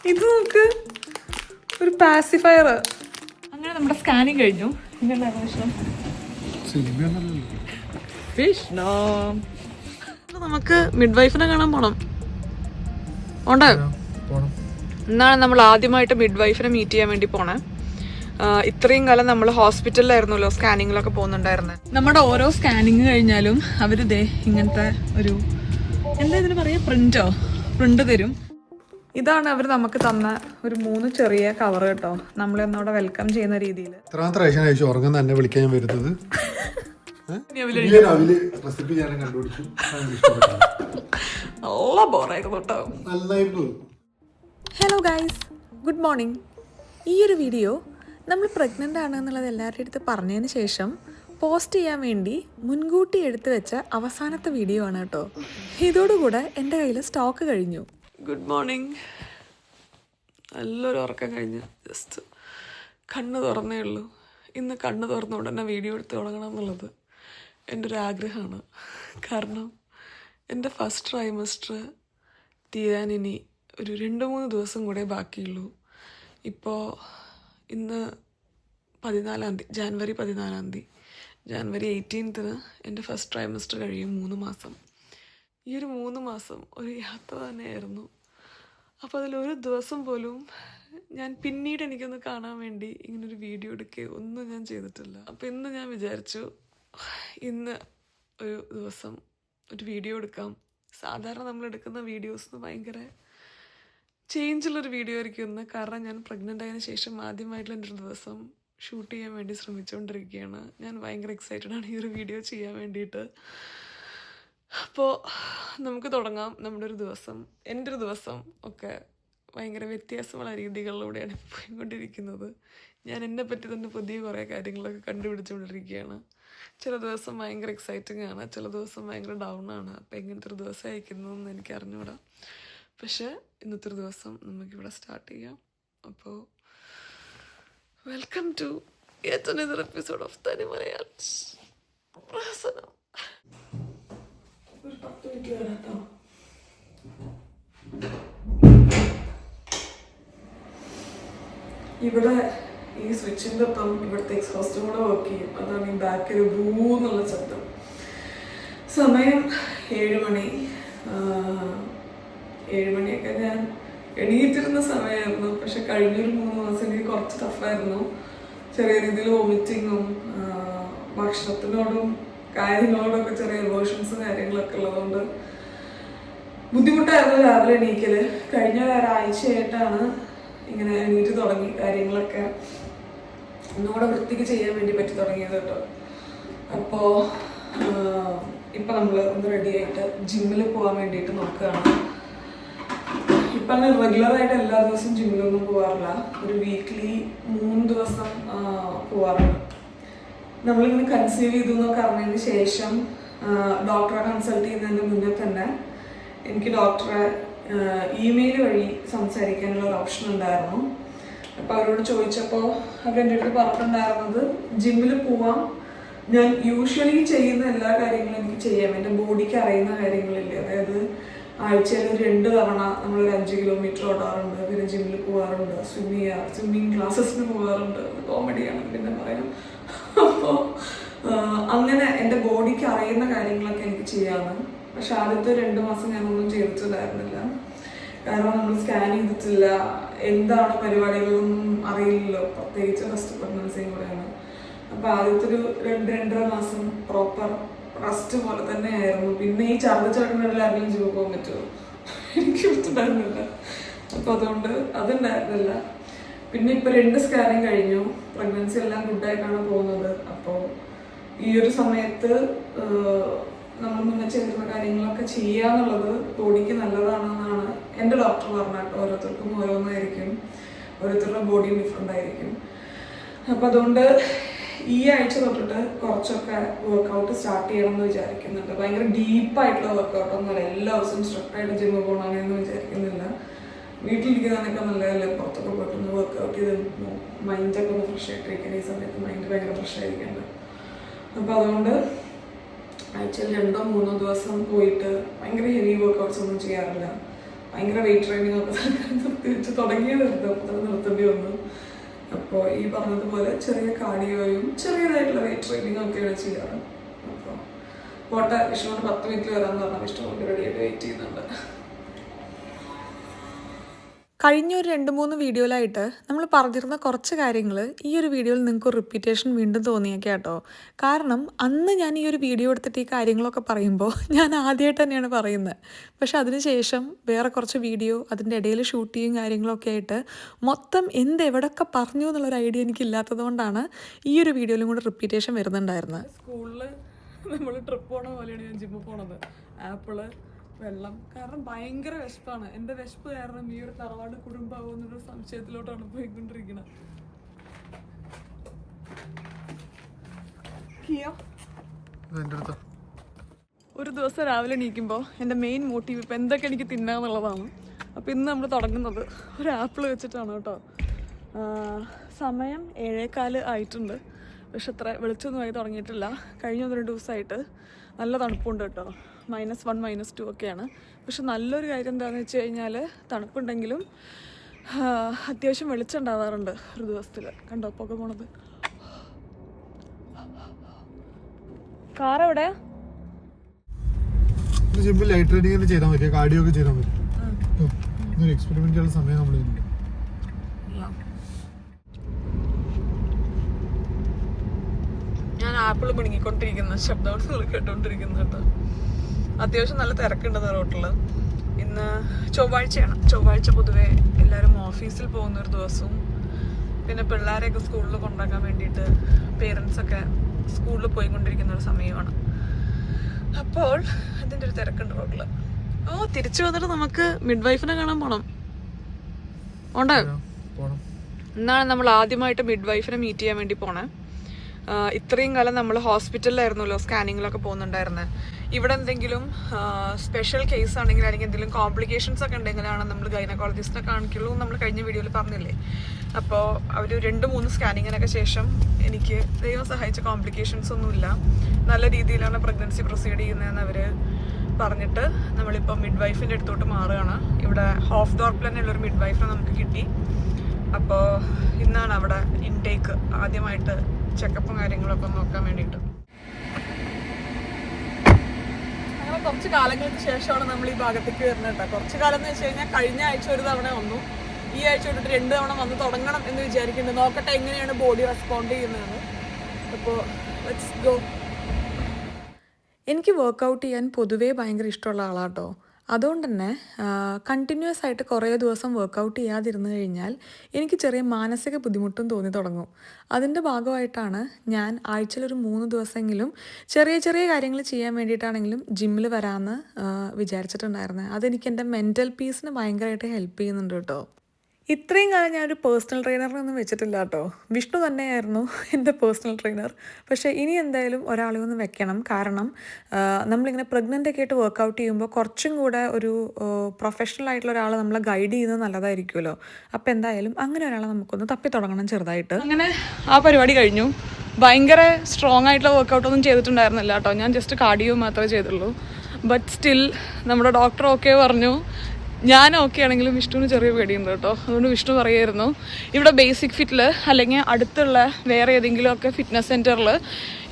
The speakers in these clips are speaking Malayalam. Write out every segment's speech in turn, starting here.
ഇത് നോക്ക്, ഒരു പാസിഫയർ. അങ്ങനെ നമ്മുടെ സ്കാനിങ് കഴിഞ്ഞു. നമുക്ക് മിഡ് വൈഫിനെ കാണാൻ പോണം. എന്നാണ് നമ്മൾ ആദ്യമായിട്ട് മിഡ് വൈഫിനെ മീറ്റ് ചെയ്യാൻ വേണ്ടി പോണേ. ഇത്രയും കാലം നമ്മൾ ഹോസ്പിറ്റലിലായിരുന്നല്ലോ സ്കാനിങ്ങിലൊക്കെ പോകുന്നുണ്ടായിരുന്നത്. നമ്മുടെ ഓരോ സ്കാനിങ് കഴിഞ്ഞാലും അവര് ദേ ഇങ്ങനത്തെ ഒരു എന്താ ഇതിന് പറയാ, പ്രിന്റ് തരും. ഇതാണ് അവർ നമുക്ക് തന്ന ഒരു 3 ചെറിയ കവർ കേട്ടോ, നമ്മളെന്നവിടെ വെൽക്കം ചെയ്യുന്ന രീതിയിൽ. എന്നെ വിളിക്കാൻ ഞാൻ വരുന്നത്. നല്ല ബോറായിരുന്നു കേട്ടോ. Hello guys, good morning. ഈ ഒരു വീഡിയോ നമ്മൾ പ്രഗ്നൻ്റ് ആണ് എന്നുള്ളത് എല്ലാവരുടെ അടുത്ത് പറഞ്ഞതിന് ശേഷം പോസ്റ്റ് ചെയ്യാൻ വേണ്ടി മുൻകൂട്ടി എടുത്തു വെച്ച അവസാനത്തെ വീഡിയോ ആണ് കേട്ടോ. ഇതോടുകൂടെ എൻ്റെ കയ്യിൽ സ്റ്റോക്ക് കഴിഞ്ഞു. Good morning. നല്ലൊരു ഉറക്കം കഴിഞ്ഞ് ജസ്റ്റ് കണ്ണ് തുറന്നേ ഉള്ളൂ. ഇന്ന് കണ്ണ് തുറന്ന ഉടനെ വീഡിയോ എടുത്ത് തുടങ്ങണം എന്നുള്ളത് എൻ്റെ ഒരു ആഗ്രഹമാണ്. കാരണം എൻ്റെ ഫസ്റ്റ് ട്രൈമസ്റ്റർ തീരാൻ ഇനി ഒരു 2-3 ദിവസം കൂടെ ബാക്കിയുള്ളൂ. ഇപ്പോൾ ഇന്ന് 14-ാം തീയതി, ജാനുവരി 14-ാം തീയതി. ജാനുവരി 18-ന് എൻ്റെ ഫസ്റ്റ് ട്രൈമസ്റ്റർ കഴിയും. 3 മാസം. ഈ ഒരു 3 മാസം ഒരു യാത്ര തന്നെയായിരുന്നു. അപ്പോൾ അതിലൊരു ദിവസം പോലും ഞാൻ പിന്നീട് എനിക്കൊന്ന് കാണാൻ വേണ്ടി ഇങ്ങനൊരു വീഡിയോ എടുക്കുകയോ ഒന്നും ഞാൻ ചെയ്തിട്ടില്ല. അപ്പോൾ ഇന്ന് ഞാൻ വിചാരിച്ചു ഇന്ന് ഒരു ദിവസം ഒരു വീഡിയോ എടുക്കാം. സാധാരണ നമ്മൾ എടുക്കുന്ന വീഡിയോസിന് ഭയങ്കര ചേഞ്ചുള്ളൊരു വീഡിയോ ആയിരിക്കും ഇന്ന്. കാരണം ഞാൻ പ്രഗ്നൻ്റ് ആയതിനു ശേഷം ആദ്യമായിട്ടുള്ള എൻ്റെ ഒരു ദിവസം ഷൂട്ട് ചെയ്യാൻ വേണ്ടി ശ്രമിച്ചുകൊണ്ടിരിക്കുകയാണ്. ഞാൻ ഭയങ്കര എക്സൈറ്റഡാണ് ഈ ഒരു വീഡിയോ ചെയ്യാൻ വേണ്ടിയിട്ട്. അപ്പോൾ നമുക്ക് തുടങ്ങാം നമ്മുടെ ഒരു ദിവസം. എൻ്റെ ഒരു ദിവസം ഒക്കെ ഭയങ്കര വ്യത്യാസമുള്ള രീതികളിലൂടെയാണ് പോയിക്കൊണ്ടിരിക്കുന്നത്. ഞാൻ എന്നെ പറ്റി തന്നെ പുതിയ കുറേ കാര്യങ്ങളൊക്കെ കണ്ടുപിടിച്ചുകൊണ്ടിരിക്കുകയാണ്. ചില ദിവസം ഭയങ്കര എക്സൈറ്റിംഗ് ആണ്, ചില ദിവസം ഭയങ്കര ഡൗൺ ആണ്. അപ്പോൾ എങ്ങനത്തെ ഒരു ദിവസം അയക്കുന്നതെന്ന് എനിക്ക് അറിഞ്ഞുകൂടാ. പക്ഷേ ഇന്നത്തെ ഒരു ദിവസം നമുക്കിവിടെ സ്റ്റാർട്ട് ചെയ്യാം. അപ്പോൾ welcome to yet another episode of തനി മലയാളം പ്രഹസനം. ഒരു 10 മിനിറ്റ് വരാട്ടോ. ഇവിടെ ഈ സ്വിച്ചിൻ്റെ ഒപ്പം ഇവിടുത്തെ എക്സോസ്റ്റും കൂടെ വർക്ക് ചെയ്യും. അതാണ് ഈ ബാക്കിൽ ബൂന്നുള്ള ശബ്ദം. സമയം 7 മണി. 7 മണിയൊക്കെ ഞാൻ എണീറ്റിരുന്ന സമയമായിരുന്നു. പക്ഷെ കഴിഞ്ഞൊരു 3 മാസം എനിക്ക് കുറച്ച് ടഫായിരുന്നു. ചെറിയ രീതിയിൽ വോമിറ്റിങ്ങും ഭക്ഷണത്തിനോടും കാര്യങ്ങളോടൊക്കെ ചെറിയ എമോഷൻസും കാര്യങ്ങളൊക്കെ ഉള്ളതുകൊണ്ട് ബുദ്ധിമുട്ടായിരുന്നു രാവിലെ എണീക്കല്. കഴിഞ്ഞ ഒരാഴ്ചയായിട്ടാണ് ഇങ്ങനെ എണീറ്റ് തുടങ്ങി കാര്യങ്ങളൊക്കെ ഒന്നുകൂടെ വൃത്തിക്ക് ചെയ്യാൻ വേണ്ടി പറ്റി തുടങ്ങിയത് കേട്ടോ. അപ്പോൾ ഇപ്പം നമ്മൾ ഒന്ന് റെഡി ആയിട്ട് ജിമ്മിൽ പോകാൻ വേണ്ടിയിട്ട് നോക്കുകയാണ്. ഇപ്പം അങ്ങനെ റെഗുലറായിട്ട് എല്ലാ ദിവസവും ജിമ്മിലൊന്നും പോകാറില്ല. ഒരു വീക്ക്ലി 3 ദിവസം പോകാറുണ്ട്. നമ്മളിങ്ങനെ കൺസീവ് ചെയ്തു എന്നൊക്കെ അറിഞ്ഞതിന് ശേഷം ഡോക്ടറെ കൺസൾട്ട് ചെയ്യുന്നതിന് മുന്നേ തന്നെ എനിക്ക് ഡോക്ടറെ ഇമെയിൽ വഴി സംസാരിക്കാനുള്ള ഒരു ഓപ്ഷൻ ഉണ്ടായിരുന്നു. അപ്പോൾ അവരോട് ചോദിച്ചപ്പോൾ അവരെൻ്റെ അടുത്ത് പറഞ്ഞിട്ടുണ്ടായിരുന്നത് ജിമ്മിൽ പോവാം, ഞാൻ യൂഷ്വലി ചെയ്യുന്ന എല്ലാ കാര്യങ്ങളും എനിക്ക് ചെയ്യാം, എൻ്റെ ബോഡിക്ക് അറിയുന്ന കാര്യങ്ങളില്ലേ, അതായത് ആഴ്ചയിൽ 2 തവണ നമ്മളൊരു 5 കിലോമീറ്റർ ഓടാറുണ്ട്, പിന്നെ ജിമ്മിൽ പോകാറുണ്ട്, സ്വിമ്മിങ് ക്ലാസ്സസിന് പോകാറുണ്ട്. കോമഡിയാണ് പിന്നെ പറയാം. അപ്പോൾ അങ്ങനെ എൻ്റെ ബോഡിക്ക് അറിയുന്ന കാര്യങ്ങളൊക്കെ എനിക്ക് ചെയ്യാമെന്ന്. പക്ഷെ ആദ്യത്തെ 2 മാസം ഞാനൊന്നും ചെയ്തിട്ടുണ്ടായിരുന്നില്ല. കാരണം നമ്മൾ സ്കാൻ ചെയ്തിട്ടില്ല, എന്താണ് പരിപാടികളൊന്നും അറിയില്ലല്ലോ, പ്രത്യേകിച്ച് ഫസ്റ്റ് പ്രഗ്നൻസിയും കൂടെയാണ്. അപ്പോൾ ആദ്യത്തെ ഒരു 2-2.5 മാസം പ്രോപ്പർ റെസ്റ്റ് പോലെ തന്നെയായിരുന്നു. പിന്നെ ഈ ചടങ്ങിടയിൽ ആരെങ്കിലും ജിമ്മിൽ പോകാൻ പറ്റുമോ? എനിക്ക് പറ്റുണ്ടായിരുന്നില്ല. അപ്പോൾ അതുകൊണ്ട് അതുണ്ടായിരുന്നില്ല. പിന്നെ ഇപ്പോൾ 2 സ്കാനിങ് കഴിഞ്ഞു. പ്രഗ്നൻസി എല്ലാം ഗുഡായിട്ടാണ് പോകുന്നത്. അപ്പോൾ ഈ ഒരു സമയത്ത് നമ്മൾ മുന്നേ ചെയ്തിരുന്ന കാര്യങ്ങളൊക്കെ ചെയ്യാന്നുള്ളത് ബോഡിക്ക് നല്ലതാണെന്നാണ് എൻ്റെ ഡോക്ടർ പറഞ്ഞിട്ട്. ഓരോരുത്തർക്കും ഓരോന്നായിരിക്കും, ഓരോരുത്തരുടെ ബോഡിയും ഡിഫറെൻ്റ് ആയിരിക്കും. അപ്പം അതുകൊണ്ട് ഈ ആഴ്ച തൊട്ടിട്ട് കുറച്ചൊക്കെ വർക്കൗട്ട് സ്റ്റാർട്ട് ചെയ്യണം എന്ന് വിചാരിക്കുന്നുണ്ട്. ഭയങ്കര ഡീപ്പായിട്ടുള്ള വർക്കൗട്ടൊന്നുമല്ല, എല്ലാ ദിവസവും സ്ട്രിക്റ്റായിട്ട് ജിമ്മിൽ പോകണം അങ്ങനെയൊന്നും വിചാരിക്കുന്നില്ല. വീട്ടിലിരിക്കുന്നതിനൊക്കെ നല്ലതല്ലേ പുറത്തൊക്കെ പോയിട്ടൊന്ന് വർക്കൗട്ട് ചെയ്ത് മൈൻഡൊക്കെ ഒന്ന് ഫ്രഷ് ആയിട്ടിരിക്കണം. ഈ സമയത്ത് മൈൻഡ് ഭയങ്കര ഫ്രഷ് ആയിരിക്കുന്നുണ്ട്. അപ്പോൾ അതുകൊണ്ട് ആഴ്ചയിൽ 2-3 ദിവസം പോയിട്ട് ഭയങ്കര ഹെവി വർക്കൗട്ട്സ് ഒന്നും ചെയ്യാറില്ല. ഭയങ്കര വെയിറ്റ് ട്രെയിനിങ് ഒക്കെ നിർത്തിവെച്ച് തുടങ്ങിയതായിരുന്നു, അപ്പോൾ നിർത്തേണ്ടി വന്നു. അപ്പോൾ ഈ പറഞ്ഞതുപോലെ ചെറിയ കാർഡിയോയും ചെറിയതായിട്ടുള്ള വെയിറ്റ് ട്രെയിനിങ്ങും ഒക്കെയാണ് ചെയ്യാറ്. അപ്പോൾ പോട്ടെ, വിഷ്ണുവിന് 10 മിനിറ്റ് വരാമെന്ന് പറഞ്ഞാൽ വിഷ്ണു കൊണ്ട് റെഡിയായിട്ട് വെയിറ്റ് ചെയ്യുന്നുണ്ട്. കഴിഞ്ഞ ഒരു 2-3 വീഡിയോയിലായിട്ട് നമ്മൾ പറഞ്ഞിരുന്ന കുറച്ച് കാര്യങ്ങൾ ഈ ഒരു വീഡിയോയിൽ നിങ്ങൾക്ക് റിപ്പീറ്റേഷൻ വീണ്ടും തോന്നിയേക്കാം കേട്ടോ. കാരണം അന്ന് ഞാൻ ഈ ഒരു വീഡിയോ എടുത്തിട്ട് ഈ കാര്യങ്ങളൊക്കെ പറയുമ്പോൾ ഞാൻ ആദ്യമായിട്ട് തന്നെയാണ് പറയുന്നത്. പക്ഷെ അതിനുശേഷം വേറെ കുറച്ച് വീഡിയോ അതിൻ്റെ ഇടയിൽ ഷൂട്ട് ചെയ്യും കാര്യങ്ങളൊക്കെ ആയിട്ട് മൊത്തം എവിടെയൊക്കെ പറഞ്ഞു എന്നുള്ളൊരു ഐഡിയ എനിക്കില്ലാത്തത് കൊണ്ടാണ് ഈ ഒരു വീഡിയോയിലും കൂടെ റിപ്പീറ്റേഷൻ വരുന്നുണ്ടായിരുന്നത്. സ്കൂളിൽ നമ്മൾ ട്രിപ്പ് പോണ പോലെയാണ് ഞാൻ ജിമ്മിൽ പോണത്. ആപ്പിള്, വെള്ളം, കാരണം ഭയങ്കര വിശപ്പാണ്. എൻ്റെ വിശപ്പ് കാരണം ഈ ഒരു തറവാട് കുടുംബമാവും എന്നൊരു സംശയത്തിലോട്ടാണ് പോയിക്കൊണ്ടിരിക്കുന്നത്. ഒരു ദിവസം രാവിലെ എണീക്കുമ്പോൾ എൻ്റെ മെയിൻ മോട്ടീവ് ഇപ്പം എന്തൊക്കെ എനിക്ക് തിന്നാന്നുള്ളതാണ്. അപ്പോൾ ഇന്ന് നമ്മൾ തുടങ്ങുന്നത് ഒരു ആപ്പിൾ വെച്ചിട്ടാണ് കേട്ടോ. സമയം 7:15 ആയിട്ടുണ്ട്. പക്ഷെ അത്ര വെളിച്ചൊന്നും ആയി തുടങ്ങിയിട്ടില്ല. കഴിഞ്ഞ 1-2 ദിവസമായിട്ട് നല്ല തണുപ്പുണ്ട് കേട്ടോ. -1 -2 ഒക്കെയാണ്. പക്ഷെ നല്ലൊരു കാര്യം എന്താണെന്ന് വെച്ച് കഴിഞ്ഞാൽ തണുപ്പുണ്ടെങ്കിലും അത്യാവശ്യം വെളിച്ചം ഉണ്ടാവാറുണ്ട് ഒരു ദിവസത്തിൽ. കണ്ടോ പുക പോണത്? കാറെവിടെ? ജിമ്മിൽ ലൈറ്റ് ട്രെയിനിങ് ചെയ്താൽ മതി, കാർഡിയോ ഒക്കെ ചെയ്താൽ മതി. എക്സ്പെരിമെന്റ് ചെയ്യാനുള്ള സമയം നമ്മളുണ്ട്. ഞാൻ ആപ്പിൾ പിടുങ്ങിക്കൊണ്ടിരിക്കുന്ന ശബ്ദമാണ് കേട്ടോണ്ടിരിക്കുന്നത് കേട്ടോ. അത്യാവശ്യം നല്ല തിരക്കുണ്ട് റോട്ടിൽ. ഇന്ന് ചൊവ്വാഴ്ചയാണ്. ചൊവ്വാഴ്ച പൊതുവെ എല്ലാവരും ഓഫീസിൽ പോകുന്ന ഒരു ദിവസവും പിന്നെ പിള്ളേരെയൊക്കെ സ്കൂളിൽ കൊണ്ടാക്കാൻ വേണ്ടിയിട്ട് പേരൻസൊക്കെ സ്കൂളിൽ പോയിക്കൊണ്ടിരിക്കുന്ന ഒരു സമയമാണ്. അപ്പോൾ അതിൻ്റെ ഒരു തിരക്കുണ്ട് റോഡിൽ. തിരിച്ചു വന്നിട്ട് നമുക്ക് മിഡ് വൈഫിനെ കാണാൻ പോണം. ഉണ്ടോ? ഇന്നാണ് നമ്മൾ ആദ്യമായിട്ട് മിഡ് വൈഫിനെ മീറ്റ് ചെയ്യാൻ വേണ്ടി പോണേ. ഇത്രയും കാലം നമ്മൾ ഹോസ്പിറ്റലിലായിരുന്നല്ലോ സ്കാനിങ്ങിലൊക്കെ പോകുന്നുണ്ടായിരുന്നത്. ഇവിടെ എന്തെങ്കിലും സ്പെഷ്യൽ കേസ് ആണെങ്കിൽ അല്ലെങ്കിൽ എന്തെങ്കിലും കോംപ്ലിക്കേഷൻസ് ഒക്കെ ഉണ്ടെങ്കിലാണ് നമ്മൾ ഗൈനക്കോളജിസ്റ്റിനെ കാണിക്കുള്ളൂ. നമ്മൾ കഴിഞ്ഞ വീഡിയോയിൽ പറഞ്ഞില്ലേ. അപ്പോൾ അവർ 2-3 സ്കാനിങ്ങിനൊക്കെ ശേഷം എനിക്ക് ദൈവം സഹായിച്ച കോംപ്ലിക്കേഷൻസ് ഒന്നുമില്ല, നല്ല രീതിയിലാണ് പ്രഗ്നൻസി പ്രൊസീഡ് ചെയ്യുന്നതെന്ന് അവർ പറഞ്ഞിട്ട് നമ്മളിപ്പോൾ മിഡ് വൈഫിൻ്റെ അടുത്തോട്ട് മാറുകയാണ്. ഇവിടെ ഹാഫ് ഡോർപ്ലനുള്ളൊരു മിഡ് വൈഫിനെ നമുക്ക് കിട്ടി. അപ്പോൾ ഇന്നാണ് അവിടെ ഇൻടേക്ക് ആദ്യമായിട്ട് ചെക്കപ്പും കാര്യങ്ങളൊക്കെ നോക്കാൻ വേണ്ടിയിട്ട്. അങ്ങനെ കുറച്ച് കാലങ്ങൾക്ക് ശേഷമാണ് നമ്മൾ ഈ ഭാഗത്തേക്ക് വരുന്നത് കേട്ടോ. കുറച്ച് കാലം എന്ന് വെച്ച് കഴിഞ്ഞാൽ കഴിഞ്ഞ ആഴ്ച ഒരു തവണ വന്നു, ഈ ആഴ്ച തൊട്ടിട്ട് 2 തവണ വന്ന് തുടങ്ങണം എന്ന് വിചാരിക്കുന്നുണ്ട്. നോക്കട്ടെ എങ്ങനെയാണ് ബോഡി റെസ്പോണ്ട് ചെയ്യുന്നതെന്ന്. അപ്പോൾ ലെറ്റ്സ് ഗോ. എനിക്ക് വർക്കൗട്ട് ചെയ്യാൻ പൊതുവേ ഭയങ്കര ഇഷ്ടമുള്ള ആളാട്ടോ. അതുകൊണ്ട് തന്നെ കണ്ടിന്യൂസ് ആയിട്ട് കുറേ ദിവസം വർക്കൗട്ട് ചെയ്യാതിരുന്നു കഴിഞ്ഞാൽ എനിക്ക് ചെറിയ മാനസിക ബുദ്ധിമുട്ടും തോന്നി തുടങ്ങും. അതിൻ്റെ ഭാഗമായിട്ടാണ് ഞാൻ ആഴ്ചയിലൊരു 3 ദിവസമെങ്കിലും ചെറിയ ചെറിയ കാര്യങ്ങൾ ചെയ്യാൻ വേണ്ടിയിട്ടാണെങ്കിലും ജിമ്മിൽ വരാമെന്ന് വിചാരിച്ചിട്ടുണ്ടായിരുന്നത്. അതെനിക്ക് എൻ്റെ മെൻ്റൽ പീസിന് ഭയങ്കരമായിട്ട് ഹെൽപ്പ് ചെയ്യുന്നുണ്ട് കേട്ടോ. ഇത്രയും കാലം ഞാനൊരു പേഴ്സണൽ ട്രെയിനറിനൊന്നും വെച്ചിട്ടില്ല കേട്ടോ. വിഷ്ണു തന്നെയായിരുന്നു എൻ്റെ പേഴ്സണൽ ട്രെയിനർ. പക്ഷേ ഇനി എന്തായാലും ഒരാളെ ഒന്ന് വെക്കണം. കാരണം നമ്മളിങ്ങനെ പ്രഗ്നൻ്റ് ഒക്കെ ആയിട്ട് വർക്കൗട്ട് ചെയ്യുമ്പോൾ കുറച്ചും കൂടെ ഒരു പ്രൊഫഷണൽ ആയിട്ടുള്ള ഒരാൾ നമ്മളെ ഗൈഡ് ചെയ്യുന്നത് നല്ലതായിരിക്കുമല്ലോ. അപ്പോൾ എന്തായാലും അങ്ങനെ ഒരാളെ നമുക്കൊന്ന് തപ്പി തുടങ്ങണം ചെറുതായിട്ട്. അങ്ങനെ ആ പരിപാടി കഴിഞ്ഞു. ഭയങ്കര സ്ട്രോങ് ആയിട്ടുള്ള വർക്കൗട്ടൊന്നും ചെയ്തിട്ടുണ്ടായിരുന്നില്ല കേട്ടോ. ഞാൻ ജസ്റ്റ് കാർഡിയോ മാത്രമേ ചെയ്തുള്ളൂ. ബട്ട് സ്റ്റിൽ നമ്മുടെ ഡോക്ടർ ഓക്കെ പറഞ്ഞു. ഞാൻ ഓക്കെ ആണെങ്കിലും വിഷ്ണുവിന് ചെറിയ പേടിയുണ്ട് കേട്ടോ. അതുകൊണ്ട് വിഷ്ണു പറയായിരുന്നു ഇവിടെ ബേസിക് ഫിറ്റിൽ അല്ലെങ്കിൽ അടുത്തുള്ള വേറെ ഏതെങ്കിലുമൊക്കെ ഫിറ്റ്നസ് സെൻറ്ററിൽ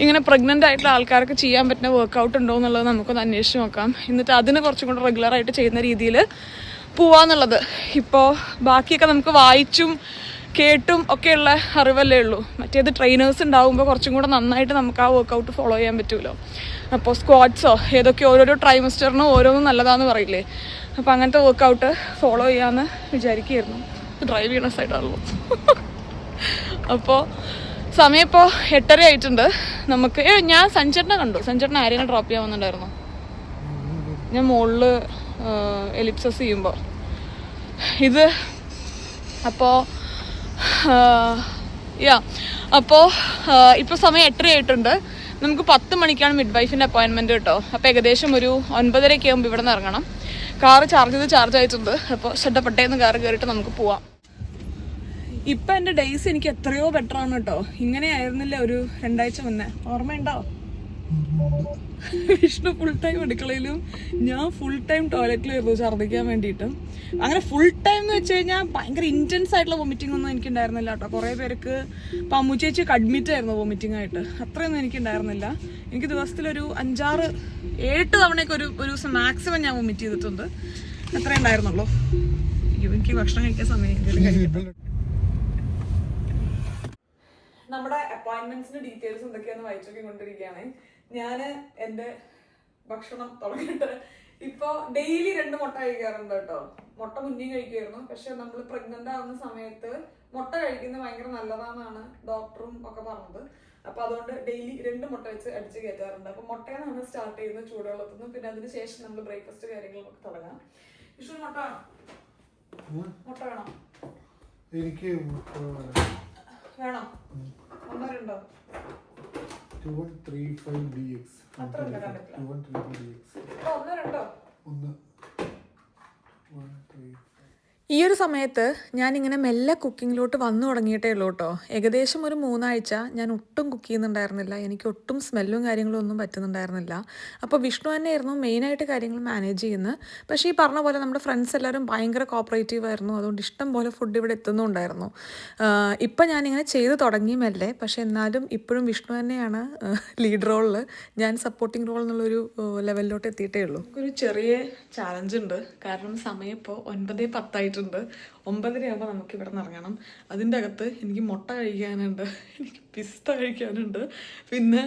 ഇങ്ങനെ പ്രഗ്നൻ്റ് ആയിട്ടുള്ള ആൾക്കാർക്ക് ചെയ്യാൻ പറ്റുന്ന വർക്കൗട്ട് ഉണ്ടോ എന്നുള്ളത് നമുക്കൊന്ന് അന്വേഷിച്ച് നോക്കാം. എന്നിട്ട് അതിന് കുറച്ചും കൂടെ റെഗുലറായിട്ട് ചെയ്യുന്ന രീതിയിൽ പോവാന്നുള്ളത്. ഇപ്പോൾ ബാക്കിയൊക്കെ നമുക്ക് വായിച്ചും കേട്ടും ഒക്കെയുള്ള അറിവല്ലേ ഉള്ളൂ. മറ്റേത് ട്രെയിനേഴ്സ് ഉണ്ടാകുമ്പോൾ കുറച്ചും കൂടെ നന്നായിട്ട് നമുക്ക് ആ വർക്കൗട്ട് ഫോളോ ചെയ്യാൻ പറ്റുമല്ലോ. അപ്പോൾ സ്ക്വാഡ്സോ ഏതൊക്കെ ഓരോരോ ട്രൈമസ്റ്ററിനും ഓരോന്നും നല്ലതാണെന്ന് പറയില്ലേ. അപ്പോൾ അങ്ങനത്തെ വർക്കൗട്ട് ഫോളോ ചെയ്യാമെന്ന് വിചാരിക്കുകയായിരുന്നു. ഡ്രൈവ് ചെയ്യണ സൈഡാണല്ലോ. അപ്പോൾ സമയം ഇപ്പോൾ 8:30 ആയിട്ടുണ്ട്. നമുക്ക് ഞാൻ സഞ്ചേട്ടനെ കണ്ടു. സഞ്ചേട്ടനെ ആരെയും ഡ്രോപ്പ് ചെയ്യാൻ വന്നിട്ടുണ്ടായിരുന്നു. ഞാൻ മുകളിൽ എലിപ്സസ് ചെയ്യുമ്പോൾ ഇത് അപ്പോൾ അപ്പോൾ ഇപ്പോൾ സമയം 8:30 ആയിട്ടുണ്ട്. നമുക്ക് 10 മണിക്കാണ് മിഡ് വൈഫിൻ്റെ അപ്പോയിൻമെൻറ്റ് കേട്ടോ. അപ്പോൾ ഏകദേശം ഒരു 9:30 ആകുമ്പോൾ ഇവിടെ നിന്ന് ഇറങ്ങണം. കാറ് ചാർജ് ആയിട്ടുണ്ട്. അപ്പോൾ ഷട്ടപ്പെട്ടേന്ന് കാറ് കയറിയിട്ട് നമുക്ക് പോവാം. ഇപ്പം എൻ്റെ ഡേയ്സ് എനിക്ക് എത്രയോ ബെറ്ററാണ് കേട്ടോ. ഇങ്ങനെ ആയിരുന്നില്ല ഒരു 2 ആഴ്ച മുന്നേ. ഓർമ്മയുണ്ടോ? വിഷ്ണു ഫുൾ ടൈം അടുക്കളയിലും ഞാൻ ഫുൾ ടൈം ടോയ്ലറ്റിലായിരുന്നു ഛർദ്ദിക്കാൻ വേണ്ടിയിട്ടും. അങ്ങനെ ഫുൾ ടൈം എന്ന് വെച്ച് കഴിഞ്ഞാൽ ഭയങ്കര ഇന്റൻസ് ആയിട്ടുള്ള വോമിറ്റിംഗ് ഒന്നും എനിക്ക് ഉണ്ടായിരുന്നില്ല കേട്ടോ. കുറേ പേർക്ക് ഇപ്പം അമ്മു ചേച്ചിയൊക്കെ അഡ്മിറ്റ് ആയിരുന്നു വോമിറ്റിംഗ് ആയിട്ട്. അത്രയൊന്നും എനിക്ക് ഉണ്ടായിരുന്നില്ല. എനിക്ക് ദിവസത്തിലൊരു 5-6-7 തവണയൊക്കെ ഒരു ദിവസം മാക്സിമം ഞാൻ വോമിറ്റ് ചെയ്തിട്ടുണ്ട്. അത്രേ ഉണ്ടായിരുന്നുള്ളൂ. എനിക്ക് ഭക്ഷണം കഴിക്കാൻ സമയം. നമ്മുടെ അപ്പോയിന്റ്മെന്റ്സിന്റെ ഡീറ്റെയിൽസ് എന്തൊക്കെയാന്ന് വായിച്ചൊക്കെ കൊണ്ടിരിക്കുകയാണ്. ഞാൻ എൻ്റെ ഭക്ഷണം തുടങ്ങിയിട്ട് ഇപ്പോൾ ഡെയിലി 2 മുട്ട കഴിക്കാറുണ്ട് കേട്ടോ. മുട്ട മുന്നേ കഴിക്കുമായിരുന്നു. പക്ഷെ നമ്മൾ പ്രഗ്നന്റ് ആവുന്ന സമയത്ത് മുട്ട കഴിക്കുന്നത് ഭയങ്കര നല്ലതാണെന്നാണ് ഡോക്ടറും ഒക്കെ പറഞ്ഞത്. അപ്പൊ അതുകൊണ്ട് ഡെയിലി 2 മുട്ട വെച്ച് അടിച്ച് കയറ്റാറുണ്ട്. അപ്പൊ മുട്ടയാണ് സ്റ്റാർട്ട് ചെയ്യുന്നത് ചൂടുവെള്ളത്തുനിന്ന്. പിന്നെ അതിന് ശേഷം നമ്മൾ ബ്രേക്ക്ഫാസ്റ്റ് കാര്യങ്ങളൊക്കെ തുടങ്ങാം. വിഷ്ണു മുട്ട വേണം? മുട്ട വേണം? എനിക്ക് വേണം. 1-2 2135 DX. അത്ര ഉണ്ടാക്കാൻ പറ്റില്ല. 2135 DX. 1-2 1 1 3. ഈ ഒരു സമയത്ത് ഞാനിങ്ങനെ മെല്ലെ കുക്കിങ്ങിലോട്ട് വന്നു തുടങ്ങിയിട്ടേ ഉള്ളൂ കേട്ടോ. ഏകദേശം ഒരു 3 ആഴ്ച ഞാൻ ഒട്ടും കുക്ക് ചെയ്യുന്നുണ്ടായിരുന്നില്ല. എനിക്ക് ഒട്ടും സ്മെല്ലും കാര്യങ്ങളും ഒന്നും പറ്റുന്നുണ്ടായിരുന്നില്ല. അപ്പോൾ വിഷ്ണു തന്നെയായിരുന്നു മെയിനായിട്ട് കാര്യങ്ങൾ മാനേജ് ചെയ്യുന്നത്. പക്ഷേ ഈ പറഞ്ഞ പോലെ നമ്മുടെ ഫ്രണ്ട്സ് എല്ലാവരും ഭയങ്കര കോപ്പറേറ്റീവ് ആയിരുന്നു. അതുകൊണ്ട് ഇഷ്ടം പോലെ ഫുഡ് ഇവിടെ എത്തുന്നുണ്ടായിരുന്നു. ഇപ്പം ഞാനിങ്ങനെ ചെയ്ത് തുടങ്ങി മെല്ലെ. പക്ഷേ എന്നാലും ഇപ്പോഴും വിഷ്ണു തന്നെയാണ് ലീഡ് റോളിൽ. ഞാൻ സപ്പോർട്ടിങ് റോൾ എന്നുള്ളൊരു ലെവലിലോട്ട് എത്തിയിട്ടേ ഉള്ളൂ. ഒരു ചെറിയ ചാലഞ്ച് ഉണ്ട്. കാരണം സമയം ഇപ്പോൾ 9:10 9:30 ആകുമ്പോൾ നമുക്ക് ഇവിടെ നിന്ന് ഇറങ്ങണം. അതിൻ്റെ അകത്ത് എനിക്ക് മുട്ട കഴിക്കാനുണ്ട്, എനിക്ക് പിസ്ത കഴിക്കാനുണ്ട്. പിന്നെ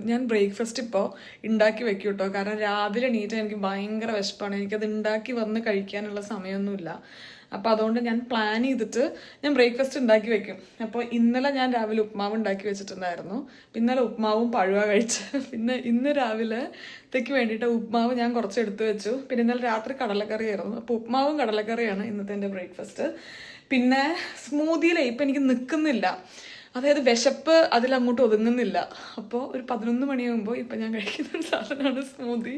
ഞാൻ ബ്രേക്ക്ഫാസ്റ്റ് ഇപ്പോൾ ഉണ്ടാക്കി വെക്കും കേട്ടോ. കാരണം രാവിലെ എണീറ്റ് എനിക്ക് ഭയങ്കര വിശപ്പാണ്. എനിക്കത് ഉണ്ടാക്കി വന്ന് കഴിക്കാനുള്ള സമയമൊന്നുമില്ല. അപ്പോൾ അതുകൊണ്ട് ഞാൻ പ്ലാൻ ചെയ്തിട്ട് ഞാൻ ബ്രേക്ക്ഫാസ്റ്റ് ഉണ്ടാക്കി വെക്കും. അപ്പോൾ ഇന്നലെ ഞാൻ രാവിലെ ഉപ്മാവ് ഉണ്ടാക്കി വെച്ചിട്ടുണ്ടായിരുന്നു. ഇന്നലെ ഉപ്മാവും പഴുവ കഴിച്ച്. പിന്നെ ഇന്ന് രാവിലത്തേക്ക് വേണ്ടിയിട്ട് ഉപ്മാവ് ഞാൻ കുറച്ച് എടുത്ത് വെച്ചു. പിന്നെ ഇന്നലെ രാത്രി കടലക്കറിയായിരുന്നു. അപ്പോൾ ഉപ്മാവും കടലക്കറിയാണ് ഇന്നത്തെ എൻ്റെ ബ്രേക്ക്ഫാസ്റ്റ്. പിന്നെ സ്മൂതിയിലെ ഇപ്പം എനിക്ക് നിൽക്കുന്നില്ല, അതായത് വിശപ്പ് അതിലങ്ങോട്ട് ഒതുങ്ങുന്നില്ല. അപ്പോൾ ഒരു 11 മണിയാകുമ്പോൾ ഇപ്പം ഞാൻ കഴിക്കുന്ന ഒരു സാധനമാണ് സ്മൂതി.